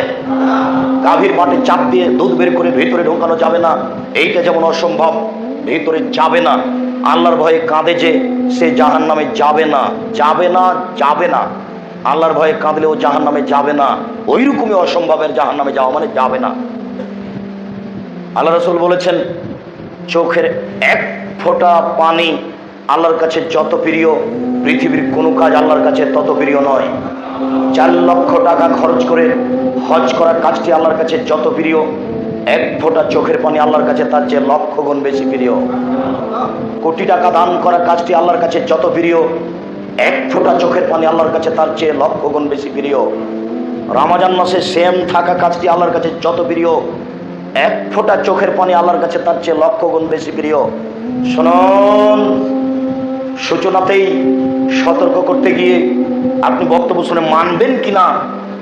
গাভীর বাটে চাপ দিয়ে দুধ বের করে ভেতরে ঢোকানো যাবে না। এইটা যেমন অসম্ভব, ভেতরে যাবে না। আল্লাহর ভয়ে কাঁদে যে সে জাহান্নামে যাবে না, যাবে না, যাবে না। আল্লাহর ভয়ে কাঁদলেও জাহান্নামে যাবে না। ওই রকমই অসম্ভবের জাহান্নামে যাওয়া মানে যাবে না। আল্লাহ রাসূল বলেছেন চোখের 1 ফোঁটা পানি আল্লাহর কাছে যত প্রিয়, পৃথিবীর কোনো কাজ আল্লাহর কাছে তত প্রিয় নয়। 4 লক্ষ টাকা খরচ করে হজ করার কাজটি আল্লাহর কাছে যত প্রিয়, 1 ফোঁটা চোখের পানি আল্লাহর কাছে তার চেয়ে লক্ষ গুণ বেশি প্রিয়। কোটি টাকা দান করার কাজটি আল্লাহর কাছে যত প্রিয়, 1 ফোঁটা চোখের পানি আল্লাহর কাছে তার চেয়ে লক্ষ গুণ বেশি প্রিয়। রমজান মাসে সেম থাকা কাজটি আল্লাহর কাছে যত প্রিয়, 1 ফোঁটা চোখের পানি আল্লাহর কাছে তার চেয়ে লক্ষ গুণ বেশি প্রিয়। শুনুন, সূচনাতেই সতর্ক করতে গিয়ে আপনি বক্তব্য শুনে মানবেন কিনা,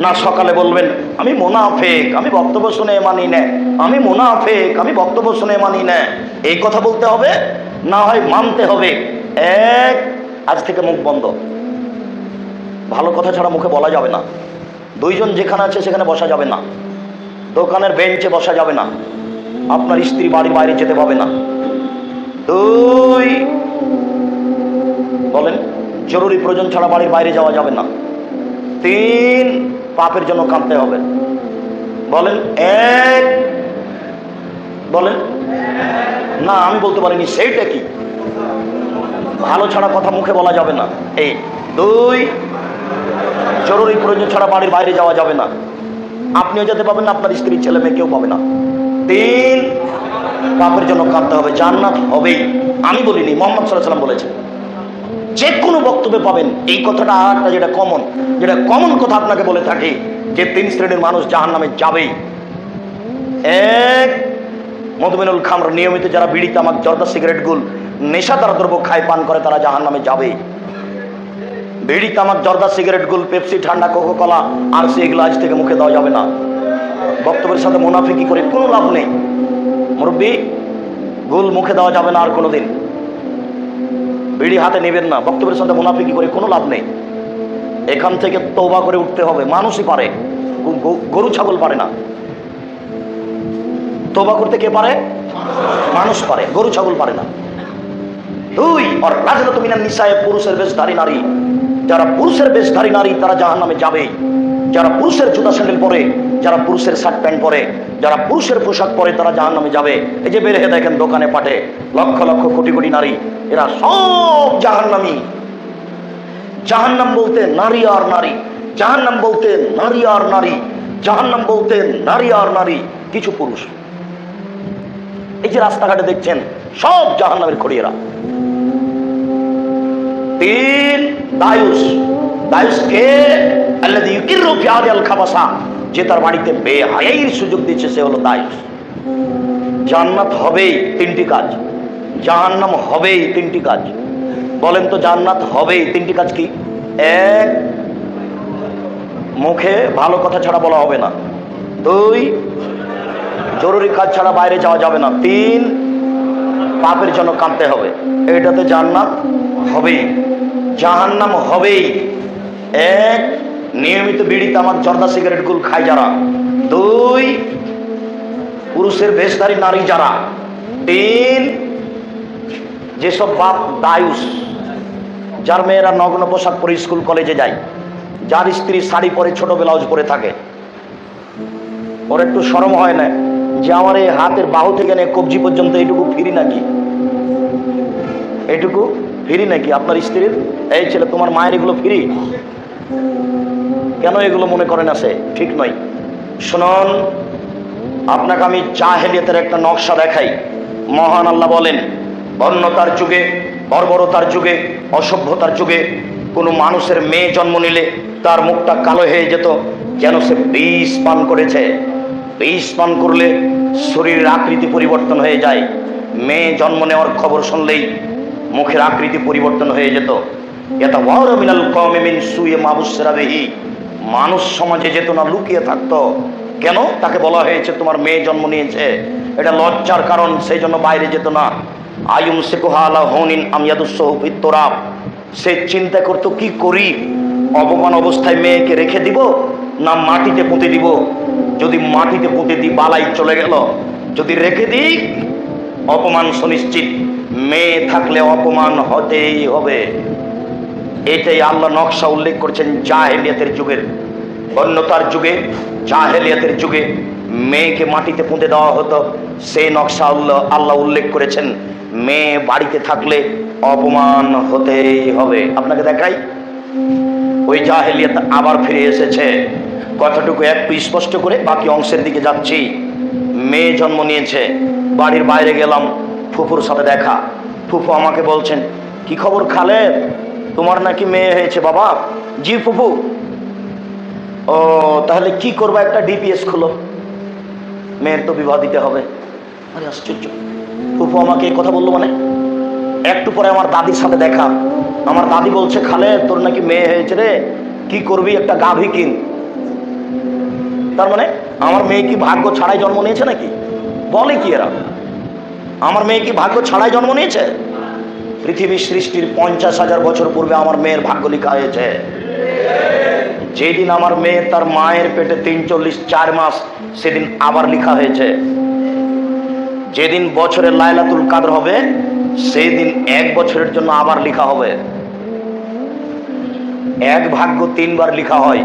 না সকালে বলবেন আমি মুনাফিক, আমি বক্তব্য শুনে মানি না, আমি মুনাফিক, আমি বক্তব্য শুনে মানি না, এই কথা বলতে হবে, না হয় মানতে হবে। আজ থেকে মুখ বন্ধ, ভালো কথা ছাড়া মুখে বলা যাবে না। 2 জন যেখানে আছে সেখানে বসা যাবে না, দোকানের বেঞ্চে বসা যাবে না, আপনার স্ত্রী বাড়ির বাইরে যেতে পাবে না। 2 বলেন জরুরি প্রয়োজন ছাড়া বাড়ির বাইরে যাওয়া যাবে না। 3 পাপের জন্য কাঁদতে হবে। বলেন 1 বলেন না, আমি বলতে পারিনি, সেইটা কি? ভালো ছাড়া কথা মুখে বলা যাবে না। 2 জরুরি প্রয়োজন ছাড়া বাড়ির বাইরে যাওয়া যাবে না, আপনিও যেতে পাবেন না, আপনার স্ত্রী ছেলে মেয়ে কেউ পাবে না। 3 পাপের জন্য কাঁদতে হবে, জান্নাত হবেই। আমি বলিনি, মুহাম্মদ সাল্লাল্লাহু আলাইহি ওয়াসাল্লাম বলেছেন। যে কোনো বক্তব্যে পাবেন এই কথাটা। আরেকটা যেটা কমন কথা আপনাকে বলে থাকি যে 3 শ্রেণীর মানুষ জাহান্নামে যাবেই। 1 মদমিনুল খামর, নিয়মিত যারা বিড়ি তামাক জর্দা সিগারেট গুল নেশাদার দ্রব্য খায় পান করে তারা জাহান্নামে যাবেই। বিড়ি তামাক জর্দা সিগারেট গুল পেপসি ঠান্ডা কোকো কলা আর সে এগুলো আজ থেকে মুখে দেওয়া যাবে না। বক্তব্যের সাথে মুনাফিকি করে কোনো লাভ নেই। মুরব্বী, গুল মুখে দেওয়া যাবে না আর কোনোদিন। বিড়ি হাতে নেবেন না, বক্তব্যের সাথে মুনাফিকি করে কোনো লাভ নেই। এখান থেকে তওবা করে উঠতে হবে। মানুষই পারে, গরু ছাগল পারে না। তওবা করতে কে পারে? মানুষ পারে, গরু ছাগল পারে না। দুই, আর রাজনত মিনান নিসায়ে, পুরুষের বেশধারী নারী। যারা পুরুষের বেশধারী নারী তারা জাহান্নামে যাবে। যারা পুরুষের জুতা স্যান্ডেল পরে, যারা পুরুষের শার্ট প্যান্ট পরে, যারা পুরুষের পোশাক পরে তারা জাহান্নামে যাবে। এই যে বের হয়ে দেখেন দোকানে পাটে লক্ষ লক্ষ কোটি কোটি নারী, এরা সব জাহান্নামী। জাহান্নাম বলতে নারী আর নারী, জাহান্নাম বলতে নারী আর নারী, জাহান্নাম বলতে নারী আর নারী, কিছু পুরুষ। এই যে রাস্তাঘাটে দেখছেন সব জাহান্নামের খড়িয়েরা। তিন, দায়ুস। দায়ুস কে? আল্লাযী ইউকিরু ফি আদিল খাবাসা, যে তার বাড়িতে বেহায়াইর সুযোগ দিচ্ছে সে হলো দায়ুস। জান্নাত হবেই তিনটি কাজ, জাহান্নাম হবেই তিনটি কাজ। বলেন তো জান্নাত হবেই তিনটি কাজ কি? এক, মুখে ভালো কথা ছাড়া বলা হবে না। দুই, জরুরি কাজ ছাড়া বাইরে যাওয়া যাবে না। তিন, পাপের জন্য কাঁদতে হবে। এটাতে জান্নাত হবেই। জাহান্নাম হবেই। এক, নিয়মিত বিড়ি তামাক জর্দা সিগারেট গুল খায় যারা। দুই, পুরুষের বেশধারী নারী যারা। তিন, যেসব বাপ দায়ুস, যার মেয়েরা নগ্ন পোশাক পরে স্কুল কলেজে যায়, যার স্ত্রী শাড়ি পরে ছোট ব্লাউজ পরে থাকে, ওর একটু শরম হয় না যে আমার এই হাতের বাহু থেকে নিয়ে কবজি পর্যন্ত এইটুকু ফ্রি নাকি? এইটুকু ফ্রি নাকি আপনার স্ত্রীর? এই ছেলে, তোমার মায়ের এগুলো ফ্রি? কেন এগুলো মনে করেন আছে? ঠিক নয়। শুনুন, আপনাকে আমি জাহেলিয়াতের একটা নকশা দেখাই। মহান আল্লাহ বলেন, বন্যতার যুগে, বর্বরতার যুগে, অসভ্যতার যুগে কোনো মানুষের মেয়ে জন্ম নিলে তার মুখটা কালো হয়ে যেত, যেন সে বিষ পান করেছে। বিষ পান করলে শরীরের আকৃতি পরিবর্তন হয়ে যায়। মেয়ে জন্ম নেওয়ার খবর শুনলেই মুখের আকৃতি পরিবর্তন হয়ে যেত। এটা ওয়ারা মিনাল কওমি মিন সুয়ে মাবুসরা বিহি, মানুষ সমাজে যেত না, লুকিয়ে থাকতো। কেন? তাকে বলা হয়েছে তোমার মেয়ে জন্ম নিয়েছে, এটা লজ্জার কারণ, সেই জন্য বাইরে যেত না। আয়ুমসিকুহা আলা হুনিন আম ইয়াদুসসুহু ফিত তুরাব, সে চিন্তা করতো কি করি, অপমান অবস্থায় মেয়েকে রেখে দিব না মাটিতে পুঁতে দিব। যদি মাটিতে পুঁতে দিই বালাই চলে গেল, যদি রেখে দিই অপমান সুনিশ্চিত। মেয়ে থাকলে অপমান হতেই হবে। এটাই আল্লাহ নকশা উল্লেখ করছেন জাহেলিয়াতের যুগের। বন্যতার যুগে, জাহেলিয়াতের যুগে মেয়েকে মাটিতে পুঁতে দেওয়া হতো। সেই নকশা আল্লাহ উল্লেখ করেছেন মেয়ে বাড়িতে থাকলে অপমান হতেই হবে। আপনাকে দেখাই, ওই জাহেলিয়াত আবার ফিরে এসেছে। কথাটুকু একটু স্পষ্ট করে বাকি অংশের দিকে যাচ্ছি। মেয়ে জন্ম নিয়েছে, বাড়ির বাইরে গেলাম, ফুফুর সাথে দেখা। ফুফু আমাকে বলছেন, কি খবর খালেদ, তোমার নাকি মেয়ে হয়েছে? বাবা, জি ফুফু। ও, তাহলে কি করবো, একটা ডিপিএস খুলো, মেয়ের তো বিবাহ দিতে হবে। আরে আশ্চর্য, ফুফু আমাকে এই কথা বললো মানে? একটু পরে আমার দাদির সাথে দেখা। আমার দাদি বলছে, খালেদ তোর নাকি মেয়ে হয়েছে রে, কি করবি, একটা গাভী কিন। তার মানে আমার মেয়ে কি ভাগ্য ছাড়াই জন্ম নিয়েছে নাকি? বলে কি এরা? আমার মেয়ে কি ভাগ্য ছাড়াই জন্ম নিয়েছে? পৃথিবীর সৃষ্টির 50,000 বছর পূর্বে আমার মেয়ের ভাগ্য লেখা হয়েছে। যেদিন আমার মেয়ে তার মায়ের পেটে 4 মাস, সেদিন আবার লেখা হয়েছে। যেদিন বছরের লাইলাতুল কাদর হবে, সেই দিন 1 বছরের জন্য আবার লেখা হবে। এক ভাগ্য 3 বার লেখা হয়।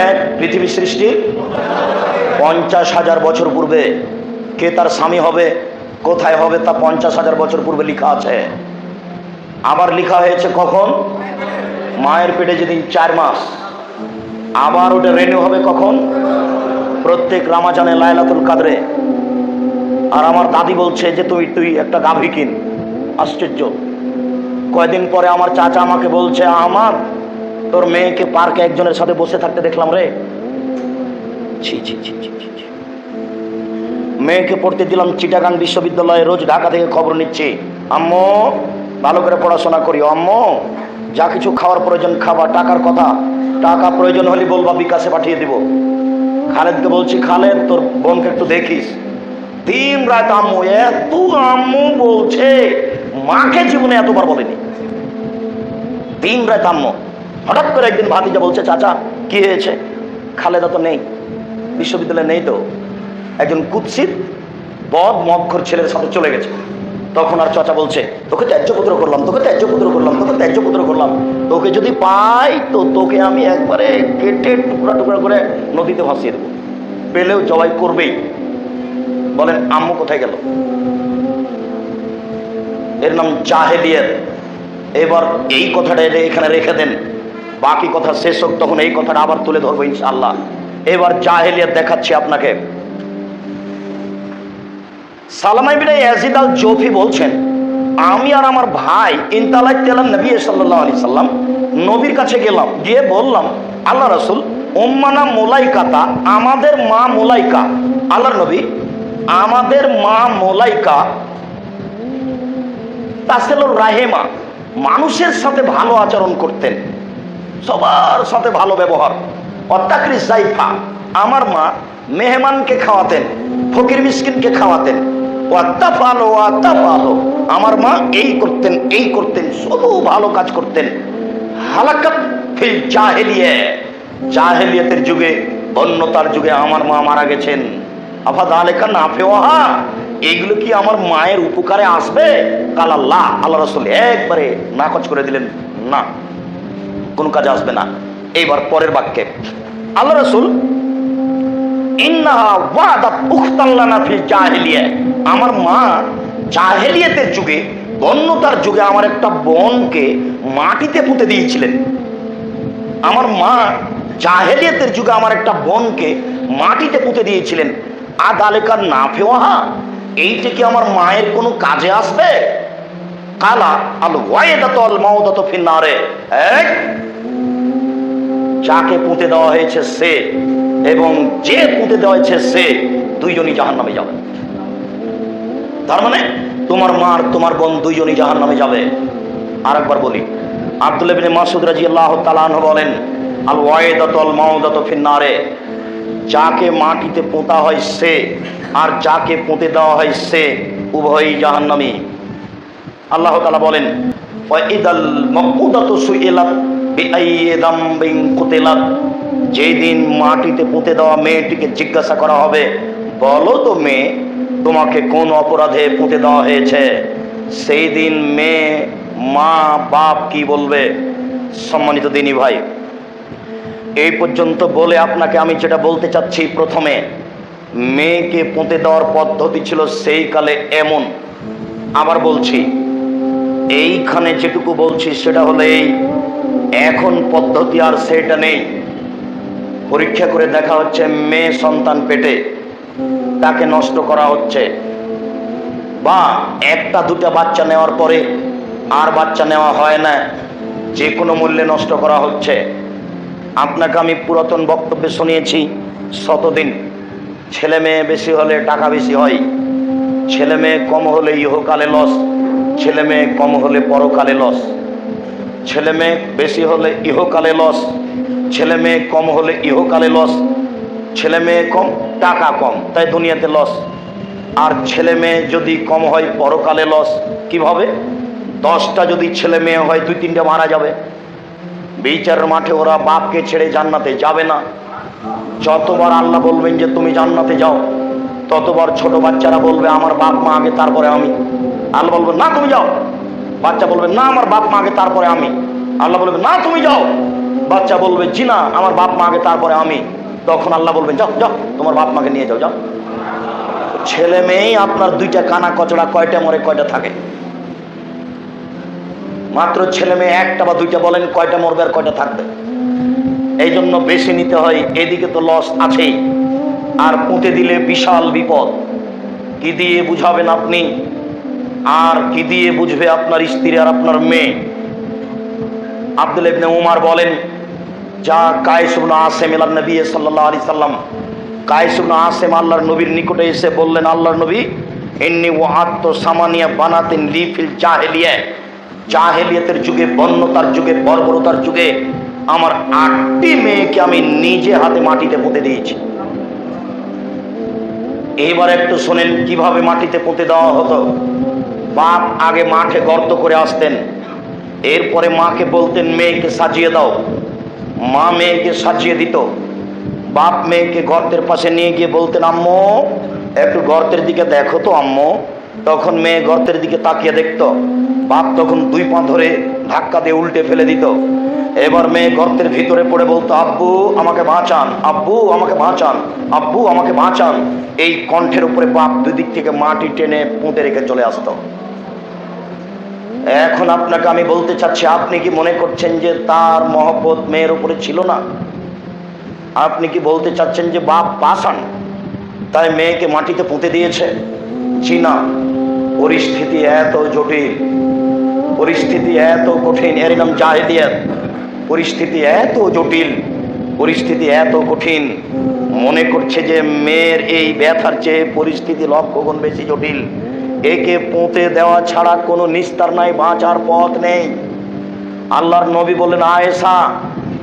এক, পৃথিবী সৃষ্টি 50,000 বছর পূর্বে কে তার স্বামী হবে, কোথায় হবে, তা 50,000 বছর পূর্বে লেখা আছে। আবার লেখা হয়েছে কখন? মায়ের পেটে যেদিন 4 মাস। আবার ওটা রেনিউ হবে কখন? প্রত্যেক রমজানে লাইলাতুল কাদরে। আর আমার দাদি বলছে যে তুই একটা গাভী কিন। আশ্চর্য। কয়দিন পরে আমার চাচা আমাকে বলছে, আমার তোর মেয়েকে পার্কে একজনের সাথে বসে থাকতে দেখলাম রে। ছি ছি ছি ছি ছি। মেয়েকে পড়তে দিলাম চিটাগাং বিশ্ববিদ্যালয়ে, রোজ ঢাকা থেকে খবর নিচ্ছি, আম্মু ভালো করে পড়াশোনা করি, আম্মু যা কিছু খাওয়ার প্রয়োজন খাবা, টাকার কথা, টাকা প্রয়োজন হলে বলবা, বিকাশে পাঠিয়ে দিব। খালেদকে বলছি, খালেদ তোর বোনকে একটু দেখিস, দিন রাত আম্মু, এত আম্মু বলছে, মাকে জীবনে এতবার বলেনি। দিন রাত আম্মু। হঠাৎ করে একদিন ভাতিজা বলছে, চাচা কি হয়েছে? খালেদা তো নেই, বিশ্ববিদ্যালয়ে নেই, তো একজন কুৎসিত বদ মক্খর ছেলের সাথে চলে গেছে। তখন আর চাচা বলছে, তোকে ত্যায্যপুত্র করলাম, তোকে ত্যায্যপুত্র করলাম, তোকে ত্যায্যপুত্র করলাম, তোকে যদি পাই তো তোকে আমি একবারে কেটে টুকরা টুকরা করে নদীতে ভাসিয়ে দেবো, পেলেও জবাই করবেই। বলেন আম্মু কোথায় গেল? এর নাম জাহেলিয়াত। এবার এই কথাটা এখানে রেখে দেন, বাকি কথা শেষ হোক, তখন এই কথাটা আবার তুলে ধরবো ইনশাআল্লাহ। এবার জাহেলিয়াত দেখাচ্ছি আপনাকে। সালামা ইবনে ইয়াজিদ আল জৌফি বলছেন, আমি আর আমার ভাই ইনতালাইতালাম নবী সাল্লাল্লাহু আলাইহি সাল্লাম, নবীর কাছে গেলাম, গিয়ে বললাম, আল্লাহ রাসূল, উম্মানা মুলাইকাতা, আমাদের মা মুলাইকা, আল্লাহর নবী, আমাদের মা মুলাইকা তাসিলুর রাহিমা, মানুষের সাথে ভালো আচরণ করতেন, সবার সাথে ভালো ব্যবহার। অত্যাকরি জাইফা, আমার মা মেহমানকে খাওয়াতেন, ফকির মিসকিনকে খাওয়াতেন। ওয়াত্তাফালো ওয়াত্তাফালো, আমার মা এই করতেন এই করতেন, শুধু ভালো কাজ করতেন। হালাকাত ফিল জাহেলিয়া, জাহেলিয়াতের যুগে, বন্যতার যুগে আমার মা মারা গেছেন। আফাযালিকা নাফিউহা, এইগুলো কি আমার মায়ের উপকারে আসবে? কাল আল্লাহ, আল্লাহ রাসূল একবারে নাকচ করে দিলেন, না, কোনো কাজে আসবে না। এইবার পরের বাক্যে আল্লাহ রাসূল, ইন্নাহা ওয়াদাত উখতান লানা ফিল জাহেলিয়া, আমার মা জাহেলিয়াতের যুগে, বন্যতার যুগে আমার একটা বোনকে মাটিতে পুঁতে দিয়েছিলেন। আমার মা জাহেলিয়াতের যুগে আমার একটা বোনকে মাটিতে পুঁতে দিয়েছিলেন। আদালেকা নাফিউহা, এইটা কি আমার মায়ের কোনো কাজে আসবে? কালা আল ওয়াইদাতু আল মাউদাতু ফিন নারে, যাকে পুঁতে দেওয়া হয়েছে সে এবং যে পুঁতে দেওয়া হয়েছে সে, দুইজনই জাহান্নামে যাবে। তার মানে তোমার মা আর তোমার বোন দুইজনই জাহান্নামে যাবে। আরেকবার বলি, আব্দুল্লাহ ইবনে মাসউদ রাদিয়াল্লাহু তাআলা আনহু বলেন, আল ওয়াইদাতু আল মাউদাতু ফিন নারে, যাকে মাটিতে পোঁতা হয় সে আর যাকে পুঁতে দেওয়া হয় সে, উভয়ই জাহান্নামী। আল্লাহ তাআলা বলেন, ওয়া ইদাল মাউদাতু সুইলাত বিআইয়ি যামবিন কুতিলাত, যেই দিন মাটিতে পুঁতে দেওয়া মেয়েটিকে জিজ্ঞাসা করা হবে, বলো তো মেয়ে, তোমাকে কোন অপরাধে পুঁতে দেওয়া হয়েছে? সেই দিন মেয়ে, মা, বাপ কি বলবে? সম্মানিত দিনী ভাই, এই পর্যন্ত বলে আপনাকে আমি যেটা বলতে চাচ্ছি, প্রথমে মেয়েকে পুঁতে দেওয়ার পদ্ধতি ছিল সেই কালে এমন। আবার বলছি, এইখানে যেটুকু বলছি সেটা হলো এই, এখন পদ্ধতি আর সেটা নেই। পরীক্ষা করে দেখা হচ্ছে মেয়ে সন্তান পেটে, তাকে নষ্ট করা হচ্ছে, বা একটা দুটা বাচ্চা নেওয়ার পরে আর বাচ্চা নেওয়া হয় না, যে কোনো মূল্যে নষ্ট করা হচ্ছে। আপনাকে আমি পুরাতন বক্তব্যে শুনিয়েছি, শতদিন ছেলে মেয়ে বেশি হলে টাকা বেশি হয়, ছেলে মেয়ে কম হলে ইহকালে লস, ছেলে মেয়ে কম হলে পরকালে লস, ছেলে মেয়ে বেশি হলে ইহকালে লস, ছেলে মেয়ে কম হলে ইহকালে লস, ছেলে মেয়ে কম টাকা কম তাই দুনিয়াতে লস, আর ছেলে মেয়ে যদি কম হয় পরকালে লস। কিভাবে? 10টা যদি ছেলে মেয়ে হয় 2-3টা মারা যাবে। বিচারের মাঠে ওরা বাপকে ছেড়ে জান্নাতে যাবে না। যতবার আল্লাহ বলবেন যে তুমি জান্নাতে যাও, ততবার ছোট বাচ্চারা বলবে আমার বাপ মা আগে তারপরে আমি। আল্লাহ বলবে না তুমি যাও, বাচ্চা বলবে না আমার বাপ মা আগে তারপরে আমি। আল্লাহ বলবে না তুমি যাও, বাচ্চা বলবে জি না আমার বাপ মা আগে তারপরে আমি। তখন আল্লাহ বলবেন যাও যাও তোমার বাপ মাকে নিয়ে যাও যাও। ছেলে মেয়েই আপনার 2টা কানা কচড়া, কয়টা মরে কয়টা থাকে? মাত্র ছেলে মেয়ে 1টা বা 2টা, বলেন কয়টা মরবে আর কয়টা থাকবে? এই জন্য বেশি নিতে হয়। এদিকে তো লস আছেই, আর পুঁতে দিলে বিশাল বিপদ। কি দিয়ে বুঝাবেন আপনি, আর কি দিয়ে বুঝবে আপনার স্ত্রী আর আপনার মেয়ে? আব্দুল্লাহ ইবনে উমর বলেন, যা কায়েস ইবনে আসিম ইলা নবী সাল্লাল্লাহু আলাইহি সাল্লাম, কায়েস ইবনে আসিম আল্লাহর নবীর নিকটে এসে বললেন, আল্লাহর নবী, ইন্নী ওয়াআতু সামানিয়া বানাতিন লি ফিল জাহেলিয়া, জাহেলিয়াতের যুগে, বন্যতার যুগে, বর্বরতার যুগে আমার 8টি মেয়েকে আমি নিজে হাতে মাটিতে পুঁতে দিয়েছি। এইবার একটু শোনেন কিভাবে মাটিতে পুঁতে দেওয়া হতো। বাপ আগে মাঠে গর্ত করে আসতেন, এরপরে মাকে বলতেন মেয়েকে সাজিয়ে দাও, মা মেয়েকে সাজিয়ে দিত। বাপ মেয়েকে গর্তের পাশে নিয়ে গিয়ে বলতেন আম্মু একটু গর্তের দিকে দেখো তো আম্মু। তখন মেয়ে গর্তের দিকে তাকিয়ে দেখতো, বাপ তখন দুই পা ধরে ধাক্কা দিয়ে উল্টে ফেলে দিত। এবার মেয়ে গর্তের ভিতরে পড়ে বলতো আব্বু আমাকে বাঁচান, আব্বু আমাকে বাঁচান, আব্বু আমাকে বাঁচান। এই কণ্ঠের উপরে বাপ দুই দিক থেকে মাটি টেনে পুঁতে রেখে চলে আসতো। এখন আপনাকে আমি বলতে চাচ্ছি, আপনি কি মনে করছেন যে তার মহব্বত মেয়ের উপরে ছিল না? আপনি কি বলতে চাচ্ছেন যে বাপ পাষাণ তাই মেয়েকে মাটিতে পুঁতে দিয়েছে? জি না, পরিস্থিতি এত জটিল, পরিস্থিতি এত কঠিন, এর নাম জাহেলিয়াত। পরিস্থিতি এত জটিল, পরিস্থিতি এত কঠিন, মনে করছে যে মেয়ের এই ব্যথার চেয়ে পরিস্থিতি লক্ষ গুণ বেশি জটিল। একে পুঁতে দেওয়া ছাড়া কোনো নিস্তার নাই, বাঁচার পথ নেই। আল্লাহর নবী বললেন আয়েশা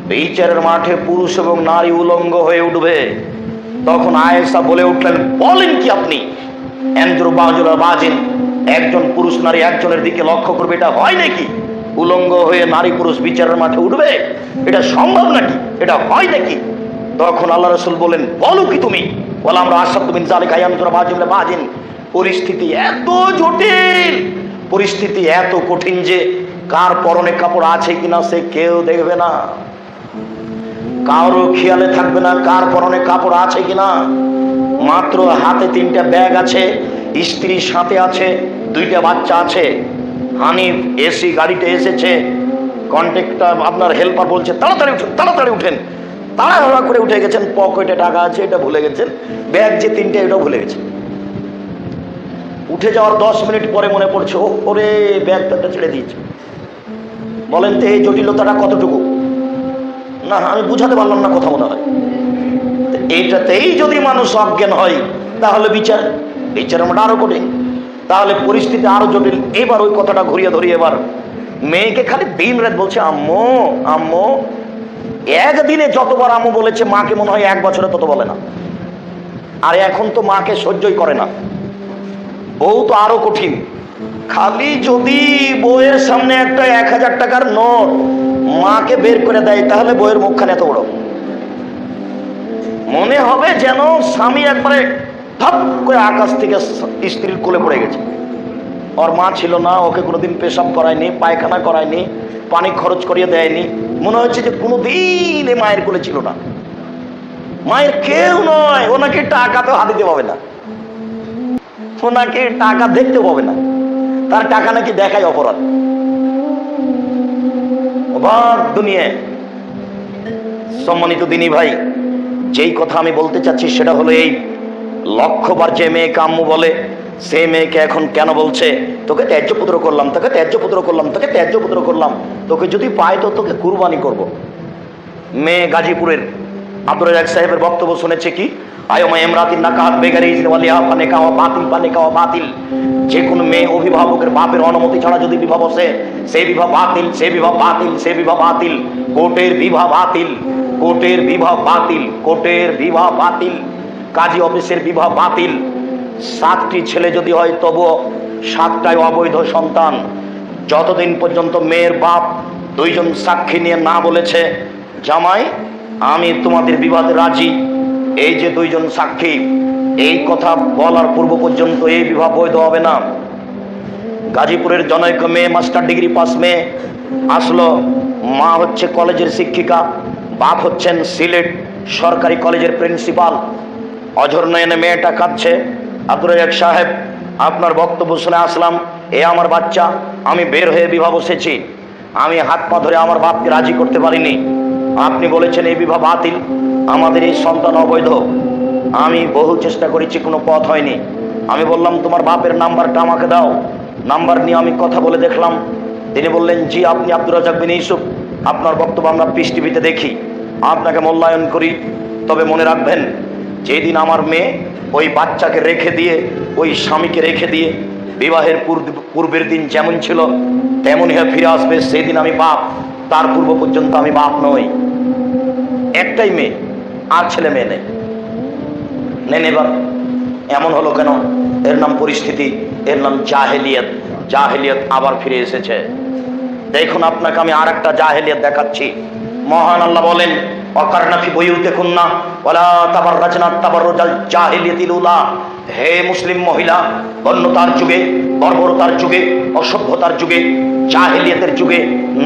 বিচারের মাঠে পুরুষ এবং নারী উলঙ্গ হয়ে উঠবে। তখন আয়েশা বলে উঠলেন বলেন কি আপনি? একজন পুরুষ নারী একজনের দিকে লক্ষ্য করবে, এটা হয় নাকি? উলঙ্গ হয়ে নারী পুরুষ বিচারের মাঠে উঠবে, এটা সম্ভব নাকি? এটা হয় নাকি? তখন আল্লাহ রাসূল বলেন বলো কি তুমি? বলে আমরা আশাদ মিন যালিকা ইয়ানজুরা বাজিন বাজিন। পরিস্থিতি এত জটিল, পরিস্থিতি এত কঠিন যে কার পরনে কাপড় আছে কিনা সে কেউ দেখবে না, কারো খেয়ালে থাকবে না কার পরনে কাপড় আছে কিনা। মাত্র হাতে 3টা ব্যাগ আছে, স্ত্রীর সাথে আছে, 2টা বাচ্চা আছে। হানিফ এসি গাড়িতে এসেছে, কন্ট্রাক্টর আপনার হেল্পার বলছে তাড়াতাড়ি উঠেন, তাড়াতাড়ি উঠেন। তাড়াহুড়া করে উঠে গেছেন, পকেটে টাকা আছে এটা ভুলে গেছেন, ব্যাগ যে 3টে এটাও ভুলে গেছেন। উঠে যাওয়ার 10 মিনিট পরে মনে পড়ছে ও ওরে ব্যাগটা ছেড়ে দিয়েছে। বলেন তো এই জটিলতাটা কতটুকু? না আমি বুঝাতে পারলাম না কথা মনে হয়। এইটাতেই যদি মানুষ অজ্ঞান হয় তাহলে বিচার আমরা আরো কঠিন, তাহলে পরিস্থিতি আরো জটিল। এবার ওই কথাটা ঘুরিয়ে ধরি, এবার মেয়েকে খালি দিন রাত বলছে আম্মু আম্মু। একদিনে যতবার আম্মু বলেছে মাকে মনে হয় 1 বছরে তত বলে না। আর এখন তো মাকে সহ্যই করে না। বউ তো আরো কঠিন, খালি যদি বউয়ের সামনে একটা 1000 টাকার নোট মাকে বের করে দেয় তাহলে বউয়ের মুখখানে এত বড়, মনে হবে যেন স্বামী একবারে ধপ করে আকাশ থেকে স্ত্রীর কোলে পড়ে গেছে। ওর মা ছিল না, ওকে কোনোদিন পেশাব করায়নি, পায়খানা করায়নি, পানি খরচ করিয়ে দেয়নি, মনে হচ্ছে যে কোনোদিন এ মায়ের কোলে ছিল না। মায়ের কেউ নয়, ওনাকে টাকা তো হাত দিতে পাবে না, ওনাকে টাকা দেখতে পাবে না, তার টাকা নাকি দেখায় অপরাধ। অবাক দুনিয়া। সম্মানিত দিনী ভাই, যেই কথা আমি বলতে চাচ্ছি সেটা হলো এই, লক্ষ্যবার যে মেয়েকে আম্মু বলে সেই মেয়েকে এখন কেন বলছে তোকে ত্যায্য পুত্র করলাম, তোকে ত্যায্য পুত্র করলাম, তোকে ত্যায্য পুত্র করলাম, তোকে যদি পাই তো তোকে কুরবানি করব। মেয়ে গাজীপুরের আব্দুর রাজ্জাক সাহেবের বক্তব্য শুনেছে কি আয়মা ইমরাতিন নাকাহাত বেগারি ওয়ালিহা পানে কাওয়া বাতিল, পানে কাওয়া বাতিল। যে কোনো মেয়ে অভিভাবকের বাপের অনুমতি ছাড়া যদি বিবাহ বসে সেই বিবাহ বাতিল, সে বিবাহ বাতিল, সে বিবাহ বাতিল। কোর্টের বিবাহ বাতিল, কোর্টের বিবাহ বাতিল, কোর্টের বিবাহ বাতিল। কাজী অফিসের বিবাহ বাতিল। 7টি ছেলে যদি হয় তবুও 7টাই অবৈধ সন্তান। যতদিন পর্যন্ত মেয়ের বাপ 2 জন সাক্ষী নিয়ে না বলেছে জামাই আমি তোমাদের বিবাদে রাজি, এই যে 2 জন সাক্ষী, এই কথা বলার পূর্ব পর্যন্ত এই বিবাহ বৈধ হবে না। গাজীপুরের জনৈক মেয়ে মাস্টার ডিগ্রি পাস মেয়ে আসলো, মা হচ্ছে কলেজের শিক্ষিকা, বাপ হচ্ছেন সিলেট সরকারি কলেজের প্রিন্সিপাল। অঝর নয়নে মেয়েটা কাঁদছে, আব্দুর রাজ্জাক সাহেব আপনার বক্তব্য শুনে আসলাম, এ আমার বাচ্চা, আমি বের হয়ে বিবাহ বসেছি, আমি হাত পা ধরে আমার বাপকে রাজি করতে পারিনি, আপনি বলেছেন এই বিবাহ বাতিল, আমাদের এই সন্তান অবৈধ। আমি বহু চেষ্টা করেছি, কোনো পথ হয়নি। আমি বললাম তোমার বাপের নাম্বারটা আমাকে দাও। নাম্বার নিয়ে আমি কথা বলে দেখলাম। তিনি বললেন জি আপনি আব্দুর রাজ্জাক বিন ইউসুফ, আপনার বক্তব্য আমরা পিস টিভিতে দেখি, আপনাকে মূল্যায়ন করি। তবে মনে রাখবেন যেদিন আমার মেয়ে ওই বাচ্চাকে রেখে দিয়ে, ওই স্বামীকে রেখে দিয়ে বিবাহের পূর্বের দিন যেমন ছিল তেমনই হয়ে ফিরে আসবে, সেদিন আমি বাপ, তার পূর্ব পর্যন্ত আমি বাপ নই। একটাই মেয়ে, আর ছেলে মেয়ে নেই। নেন এবার এমন হলো কেন? এর নাম পরিস্থিতি, এর নাম জাহেলিয়াত। জাহেলিয়াত আবার ফিরে এসেছে। দেখুন, আপনাকে আমি আর একটা জাহেলিয়াত দেখাচ্ছি। মহান আল্লাহ বলেন, ওয়াকারনা ফি বুয়ুতিকুন্না ওয়ালা তাবাররাজনা তাবাররুজাল জাহিলিয়াতিল উলা। হে মুসলিম মহিলা, বন্যতার যুগে, বর্বরতার যুগে, অসভ্যতার যুগে, জাহেলিয়াতের যুগে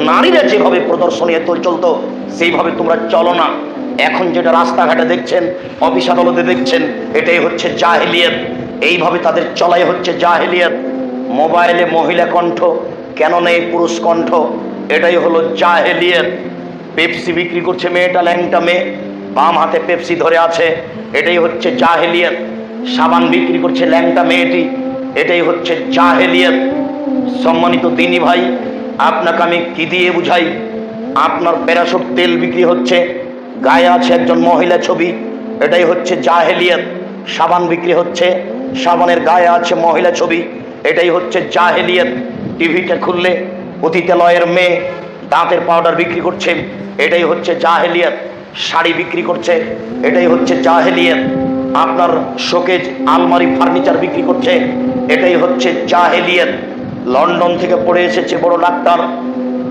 নারীরা যেভাবে প্রদর্শনীয় চলতো সেইভাবে তোমরা চলো না। এখন যেটা রাস্তাঘাটে দেখছেন, অফিস আদালতে দেখছেন, এটাই হচ্ছে জাহেলিয়াত। এইভাবে তাদের চলাই হচ্ছে জাহেলিয়াত। মোবাইলে মহিলা কণ্ঠ, কেন নেই পুরুষ কণ্ঠ? এটাই হলো জাহেলিয়াত। পেপসি বিক্রি করছে মেয়েটা, ল্যাংটা মেয়ে, বাম হাতে পেপসি ধরে আছে, এটাই হচ্ছে জাহেলিয়াত। সাবান বিক্রি করছে ল্যাংটা মেয়েটি, এটাই হচ্ছে জাহেলিয়াত। সম্মানিত দিনী ভাই, আপনাকে আমি কি দিয়ে বুঝাই? আপনার প্যারাশুট তেল বিক্রি হচ্ছে, গায়ে আছে একজন মহিলা ছবি, এটাই হচ্ছে জাহেলিয়াত। সাবান বিক্রি হচ্ছে, সাবানের গায়ে আছে মহিলা ছবি, এটাই হচ্ছে জাহেলিয়াত। টিভিটা খুললে অতিতালয়ের মেয়ে দাঁতের পাউডার বিক্রি করছে, এটাই হচ্ছে জাহেলিয়াত। শাড়ি বিক্রি করছে, এটাই হচ্ছে জাহেলিয়াত। আপনার শোকেজ আলমারি ফার্নিচার বিক্রি করছে, এটাই হচ্ছে জাহেলিয়াত। লন্ডন থেকে পড়ে এসেছে বড় ডাক্তার,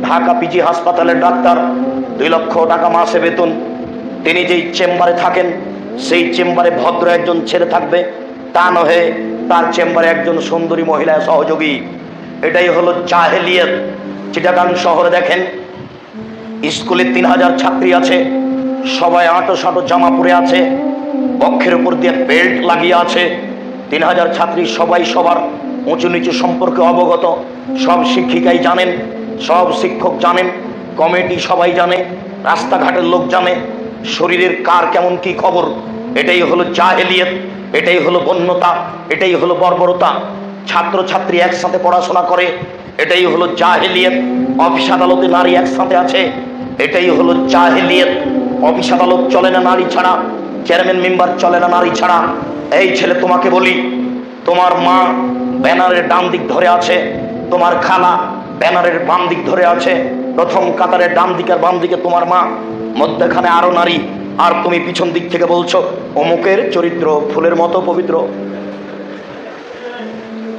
ঢাকা পিজি হাসপাতালের ডাক্তার, 2 লক্ষ টাকা মাসে বেতন। তিনি যেই চেম্বারে থাকেন সেই চেম্বারে ভদ্র একজন ছেলে থাকবে, তা নহে তার চেম্বারে একজন সুন্দরী মহিলা সহযোগী, এটাই হলো জাহেলিয়াত। চিটাগাং শহরে দেখেন, স্কুলে 3000 ছাত্রী আছে, সবাই আঁটো সাঁটো জামা পরে আছে, বক্ষের উপর দিয়ে বেল্ট লাগিয়ে আছে। 3000 ছাত্রী সবাই সবার উঁচু নিচু সম্পর্কে অবগত। সব শিক্ষিকাই জানেন, সব শিক্ষক জানেন, কমিটি সবাই জানে, রাস্তাঘাটের লোক জানে শরীরের কার কেমন কি খবর। এটাই হলো জাহেলিয়াত, এটাই হলো বন্যতা, এটাই হলো বর্বরতা। ছাত্র ছাত্রী একসাথে পড়াশোনা করে, এটাই হলো জাহেলিয়াত। অফিস আদালতে নারী একসাথে আছে, এটাই হলো জাহেলিয়াত। অফিস আদালত চলে না নারী ছাড়া, চেয়ারম্যান মেম্বার চলে না নারী ছাড়া। এই ছেলে, তোমাকে বলি, তোমার মা ব্যানারের ডান দিক ধরে আছে, তোমার খালা ব্যানারের বাম দিক ধরে আছে, প্রথম কাতারের ডান দিক আর বাম দিকে তোমার মা, মধ্যখানে আরো নারী, আর তুমি পিছন দিক থেকে বলছো অমুকের চরিত্র ফুলের মতো পবিত্র।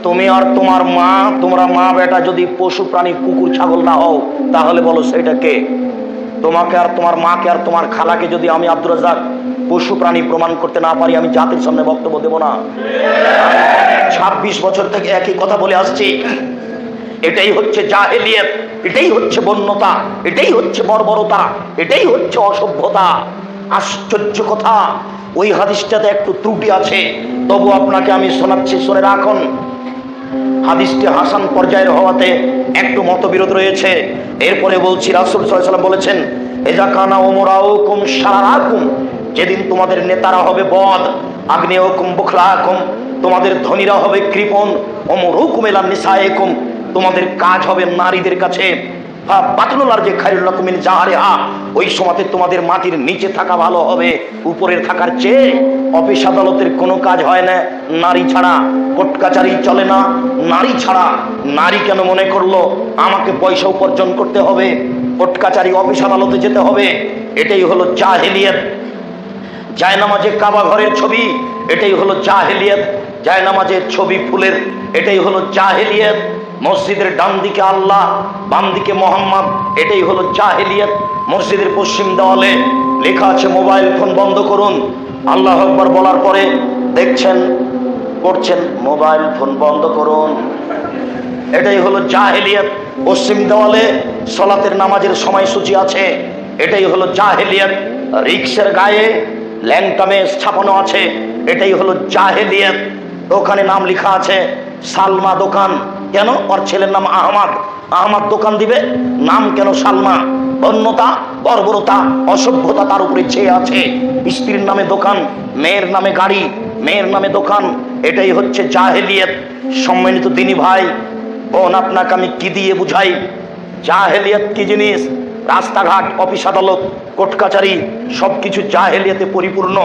তুমি আর তোমার মা, তোমরা মা বেটা যদি পশু প্রাণী কুকুর ছাগল না হও, তাহলে বলো সেটা কে? তোমাকে আর তোমার মাকে আর তোমার খালাকে যদি আমি আব্দুর রাজ্জাক পশু প্রাণী প্রমাণ করতে না পারি, আমি জাতির সামনে বক্তব্য দেব না। 26 বছর থেকে একই কথা বলে আসছি। এটাই হচ্ছে জাহেলিয়াত, এটাই হচ্ছে বন্যতা, এটাই হচ্ছে বর্বরতা, এটাই হচ্ছে অসভ্যতা। আশ্চর্য কথা, ওই হাদিসটাতে একটু ত্রুটি আছে, তবু আপনাকে আমি শোনাচ্ছি, শুনে রাখুন। হাদিসটি হাসান পর্যায়ের হওয়াতে একটু মতবিরোধ রয়েছে। এরপরে বলছি, রাসূল সাল্লাল্লাহু আলাইহি ওয়াসাল্লাম বলেছেন, ইযা কানা উমরাউকুম শারারাকুম, যেদিন তোমাদের নেতারা হবে বদ, আগ্নেয়কুম বুখলাকুম, তোমাদের ধনীরা হবে কৃপণ, উমরুকুম ইলা নিসাইকুম, তোমাদের কাজ হবে নারীদের কাছে, বাতনুলার যে খায়রুল লাকুম মিন জাহরিহা, ওই সময়তে তোমাদের মাটির নিচে থাকা ভালো হবে উপরের থাকার চেয়ে। অফিস আদালতের কোনো কাজ হয় না নারী ছাড়া, কোর্ট কাচারি চলে না নারী ছাড়া। নারী কেন মনে করলো আমাকে পয়সা উপার্জন করতে হবে, কোর্ট কাচারি অফিস আদালতে যেতে হবে? এটাই হলো জাহেলিয়াত। জায়নামাজে কাবা ঘরের ছবি, এটাই হলো জাহেলিয়াত। জায়নামাজের ছবি ফুলের, এটাই হলো জাহেলিয়াত। মসজিদের ডান দিকে আল্লাহ, বাম দিকে মোহাম্মদ, এটাই হলো জাহেলিয়াত। মসজিদের পশ্চিম দেওয়ালে লেখা আছে মোবাইল ফোন বন্ধ করুন। আল্লাহু আকবার বলার পরে দেখছেন পড়ছেন মোবাইল ফোন বন্ধ করুন, এটাই হলো জাহেলিয়াত। পশ্চিম দেওয়ালে সালাতের নামাজের সময়সূচি আছে, এটাই হলো জাহেলিয়াত। রিক্সার গায়ে ল্যাংটা মেয়ে ছাপানো আছে, এটাই হলো জাহেলিয়াত। দোকানে নাম লেখা আছে সালমা দোকান, কেন? ওর ছেলের নাম আহমদ, আহমদ দোকান দিবে, নাম কেন সালমা? বন্যতা, বর্বরতা, অসভ্যতা তার উপরে ছেয়ে আছে। স্ত্রীর নামে দোকান, মেয়ের নামে গাড়ি, মেয়ের নামে দোকান, এটাই হচ্ছে জাহেলিয়াত। সম্মানিত দিনী ভাই বোন, আপনাকে আমি কি দিয়ে বুঝাই জাহেলিয়াত কি জিনিস? রাস্তাঘাট, অফিস আদালত, কোর্ট কাচারি সবকিছু জাহেলিয়াতে পরিপূর্ণ।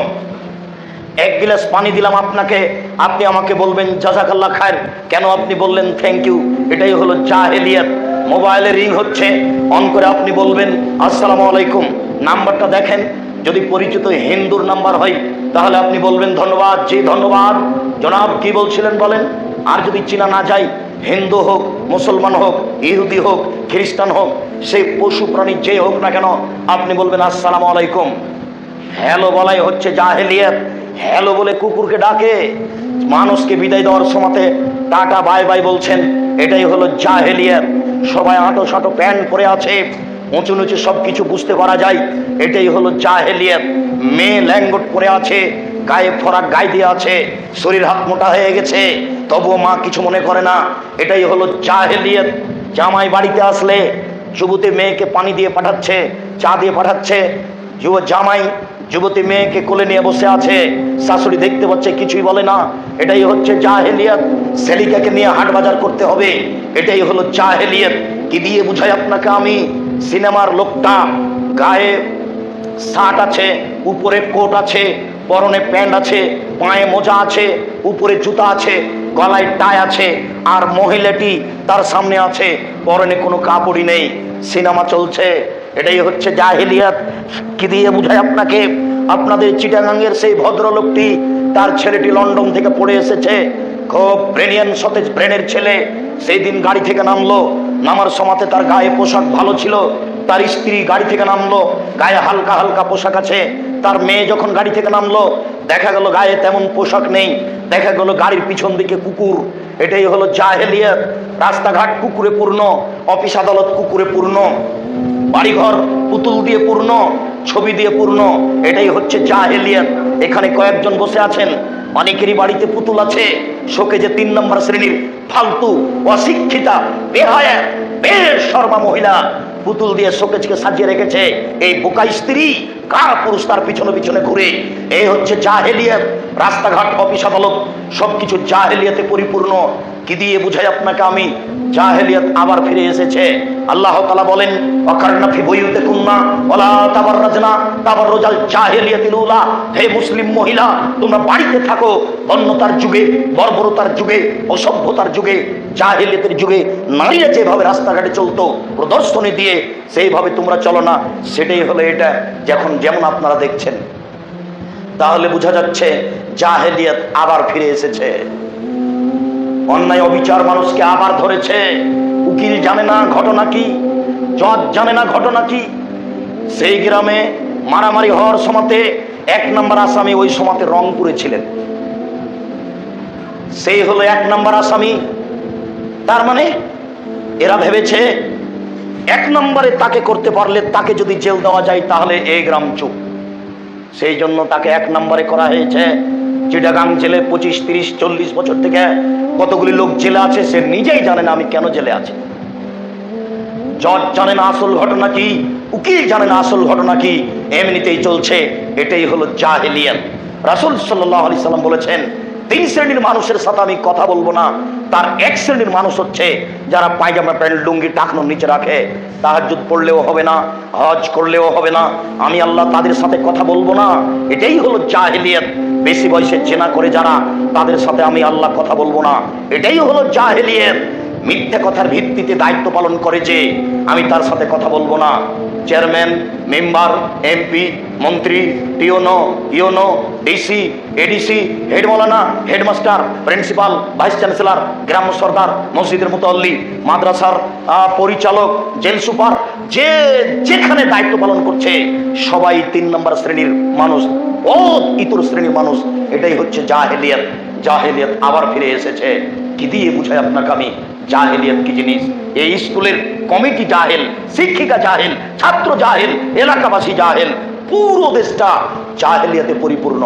এক গ্লাস পানি দিলাম আপনাকে, আপনি আমাকে বলবেন জাযাকাল্লাহ খায়ের, কেন আপনি বললেন থ্যাংক ইউ? এটাই হলো জাহেলিয়াত। মোবাইলে রিং হচ্ছে, অন করে আপনি বলবেন আসসালামু আলাইকুম, নাম্বারটা দেখেন, যদি পরিচিত হিন্দুর নাম্বার হয় তাহলে আপনি বলবেন ধন্যবাদ, জি ধন্যবাদ। জনাব কি বলছিলেন বলেন? আর যদি চিনা না যায়, হিন্দু হোক, মুসলমান হোক, ইহুদি হোক, খ্রিস্টান হোক, সেই পশু প্রাণী যে হোক না কেন, আপনি বলবেন আসসালামু আলাইকুম। হ্যালো বলাই হচ্ছে জাহেলিয়াত। হ্যালো বলে কুকুরকে ডাকে, মানুষকে বিদায় দেওয়ার সময়তে টাটা বাই বাই বলছেন, এটাই হলো জাহেলিয়াত। সবাই আঁটো সাঁটো প্যান্ট পরে আছে, উঁচু নিচু সব কিছু বুঝতে পারা যায়, এটাই হলো জাহেলিয়াত। মেয়ে ল্যাঙ্গট পরে আছে, গায়ে ফরাক গায়ে দিয়ে আছে, শরীর হাত মোটা হয়ে গেছে, তবুও মা কিছু মনে করে না, এটাই হলো জাহেলিয়াত। জামাই বাড়িতে আসলে যুবতী মেয়েকে পানি দিয়ে পাঠাচ্ছে, চা দিয়ে পাঠাচ্ছে, জামাই যুবতী মেয়েকে কোলে নিয়ে বসে আছে, শাশুড়ি দেখতে পাচ্ছে, কিছুই বলে না, এটাই হচ্ছে জাহেলিয়াত। সেলিকাকে নিয়ে হাট বাজার করতে হবে, এটাই হলো জাহেলিয়াত। কি দিয়ে বুঝাই আপনাকে আমি? সিনেমার লোকটা গায়ে শার্ট আছে, উপরে কোট আছে, পরনে প্যান্ট আছে, পায়ে মোজা আছে, উপরে জুতা আছে, গলায় টাই আছে, আর মহিলাটি তার সামনে আছে, পরনে কোনো কাপড়ই নেই, সিনেমা চলছে, এটাই হচ্ছে জাহেলিয়াত। কি দিয়ে বুঝায় আপনাকে? আপনাদের চিটাগাঙ্গের সেই ভদ্রলোকটি, তার ছেলেটি লন্ডন থেকে পড়ে এসেছে, খুব ব্রেনিয়ান সতেজ ব্রেনের ছেলে, সেই দিন গাড়ি থেকে নামলো, নামার সময়তে তার গায়ে পোশাক ভালো ছিল, তার স্ত্রী গাড়ি থেকে নামলো, গায়ে হালকা হালকা পোশাক আছে, তার মেয়ে যখন গাড়ি থেকে নামলো, দেখা গেল গায়ে তেমন পোশাক নেই, দেখা গেল গাড়ির পিছন দিকে কুকুর, এটাই হলো জাহেলিয়াত। রাস্তাঘাট কুকুরে পূর্ণ, অফিস আদালত কুকুরে পূর্ণ, বাড়িঘর পুতুল দিয়ে পূর্ণ, ছবি দিয়ে পূর্ণ, এটাই হচ্ছে জাহেলিয়াত। এখানে কয়েকজন বসে আছেন, অনেকেরই বাড়িতে পুতুল আছে, শোকেজে 3 নম্বর শ্রেণীর ফালতু অশিক্ষিতা বেহায়া বেশরমা মহিলা পুতুল দিয়ে শোকেজকে সাজিয়ে রেখেছে। এই বোকা স্ত্রী কার পুরুষ তার পিছনে পিছনে ঘুরে, এই হচ্ছে জাহেলিয়াত। রাস্তাঘাট অফিস আদালত সবকিছু জাহেলিয়াতে পরিপূর্ণ। কি দিয়ে বুঝাই আপনাকে আমি? জাহেলিয়াত আবার ফিরে এসেছে। আল্লাহ তাআলা বলেন, ওয়াকারনা ফি বুয়ুতিকুন্না ওয়ালা তাবাররাজনা তাবাররুজাল জাহেলিয়াতিল উলা। হে মুসলিম মহিলা, তোমরা বাড়িতে থাকো। অন্যতার যুগে, বর্বরতার যুগে, অসভ্যতার যুগে, জাহেলিয়াতের যুগে নারীরা যেভাবে রাস্তাঘাটে চলতো প্রদর্শনী দিয়ে, সেইভাবে তোমরা চলো না। সেটাই হলো এটা, যেমন আপনারা দেখছেন। তাহলে বোঝা যাচ্ছে জাহেলিয়াত আবার ফিরে এসেছে। অন্যায় অবিচার মানুষকে আবার ধরেছে। উকিল জানে না ঘটনা কি, জজ জানে না ঘটনা কি। সেই গ্রামে মারামারি হওয়ার সময়তে 1 নম্বর আসামি ওই সময়তে রংপুরে ছিলেন, সেই হলো 1 নম্বর আসামি। তার মানে এরা ভেবেছে 1 নম্বরে তাকে করতে পারলে, তাকে যদি জেল দেওয়া যায় তাহলে এই গ্রাম চুপ। সেই জন্য তাকে 1 নম্বরে করা হয়েছে। চিটাগাং জেলে 25, 30, 40 বছর থেকে কতগুলি লোক জেলে আছে, সে নিজেই জানে না আমি কেন জেলে আছি। জজ জানে না আসল ঘটনা কি, উকিল জানে না আসল ঘটনা কি, এমনিতেই চলছে। এটাই হলো জাহেলিয়াত। রাসূল সাল্লাল্লাহু আলাইহি সাল্লাম বলেছেন, 3 শ্রেণীর মানুষের সাথে আমি কথা বলবো না। তার 1 শ্রেণীর মানুষ হচ্ছে যারা পায়জামা প্যান্ট লুঙ্গি টাকনোর নিচে রাখে, তাহাজ্জুদ পড়লেও হবে না, হজ করলেও হবে না, আমি আল্লাহ তাদের সাথে কথা বলবো না। এটাই হলো জাহেলিয়াত। বেশি বয়সে জেনা করে যারা, তাদের সাথে আমি আল্লাহ কথা বলবো না, এটাই হলো জাহেলিয়াত। মিথ্যা কথার ভিত্তিতে দায়িত্ব পালন করে যে আমি তার সাথে কথা বলবো না। চেয়ারম্যান, মেম্বার, এমপি, মন্ত্রী, টিওনো, ইওনো, ডিসি, এডিসি, হেড মৌলানা, হেডমাস্টার, প্রিন্সিপাল, ভাইস চ্যান্সেলর, গ্রাম সরদার, মসজিদের মুতাল্লি, মাদ্রাসার পরিচালক, জেল সুপার, যে যেখানে দায়িত্ব পালন করছে সবাই 3 নম্বর শ্রেণীর মানুষ, ও ইতর শ্রেণীর মানুষ। এটাই হচ্ছে জাহেলিয়াত। জাহেলিয়াত আবার ফিরে এসেছে। কি দিয়ে বুঝাই আপনাকে আমি জাহেলিয়াত কি জিনিস? এই স্কুলের কমিটি জাহেল, শিক্ষিকা জাহেল, ছাত্র জাহেল, এলাকাবাসী জাহেল, পুরো দেশটা জাহেলিয়াতে পরিপূর্ণ।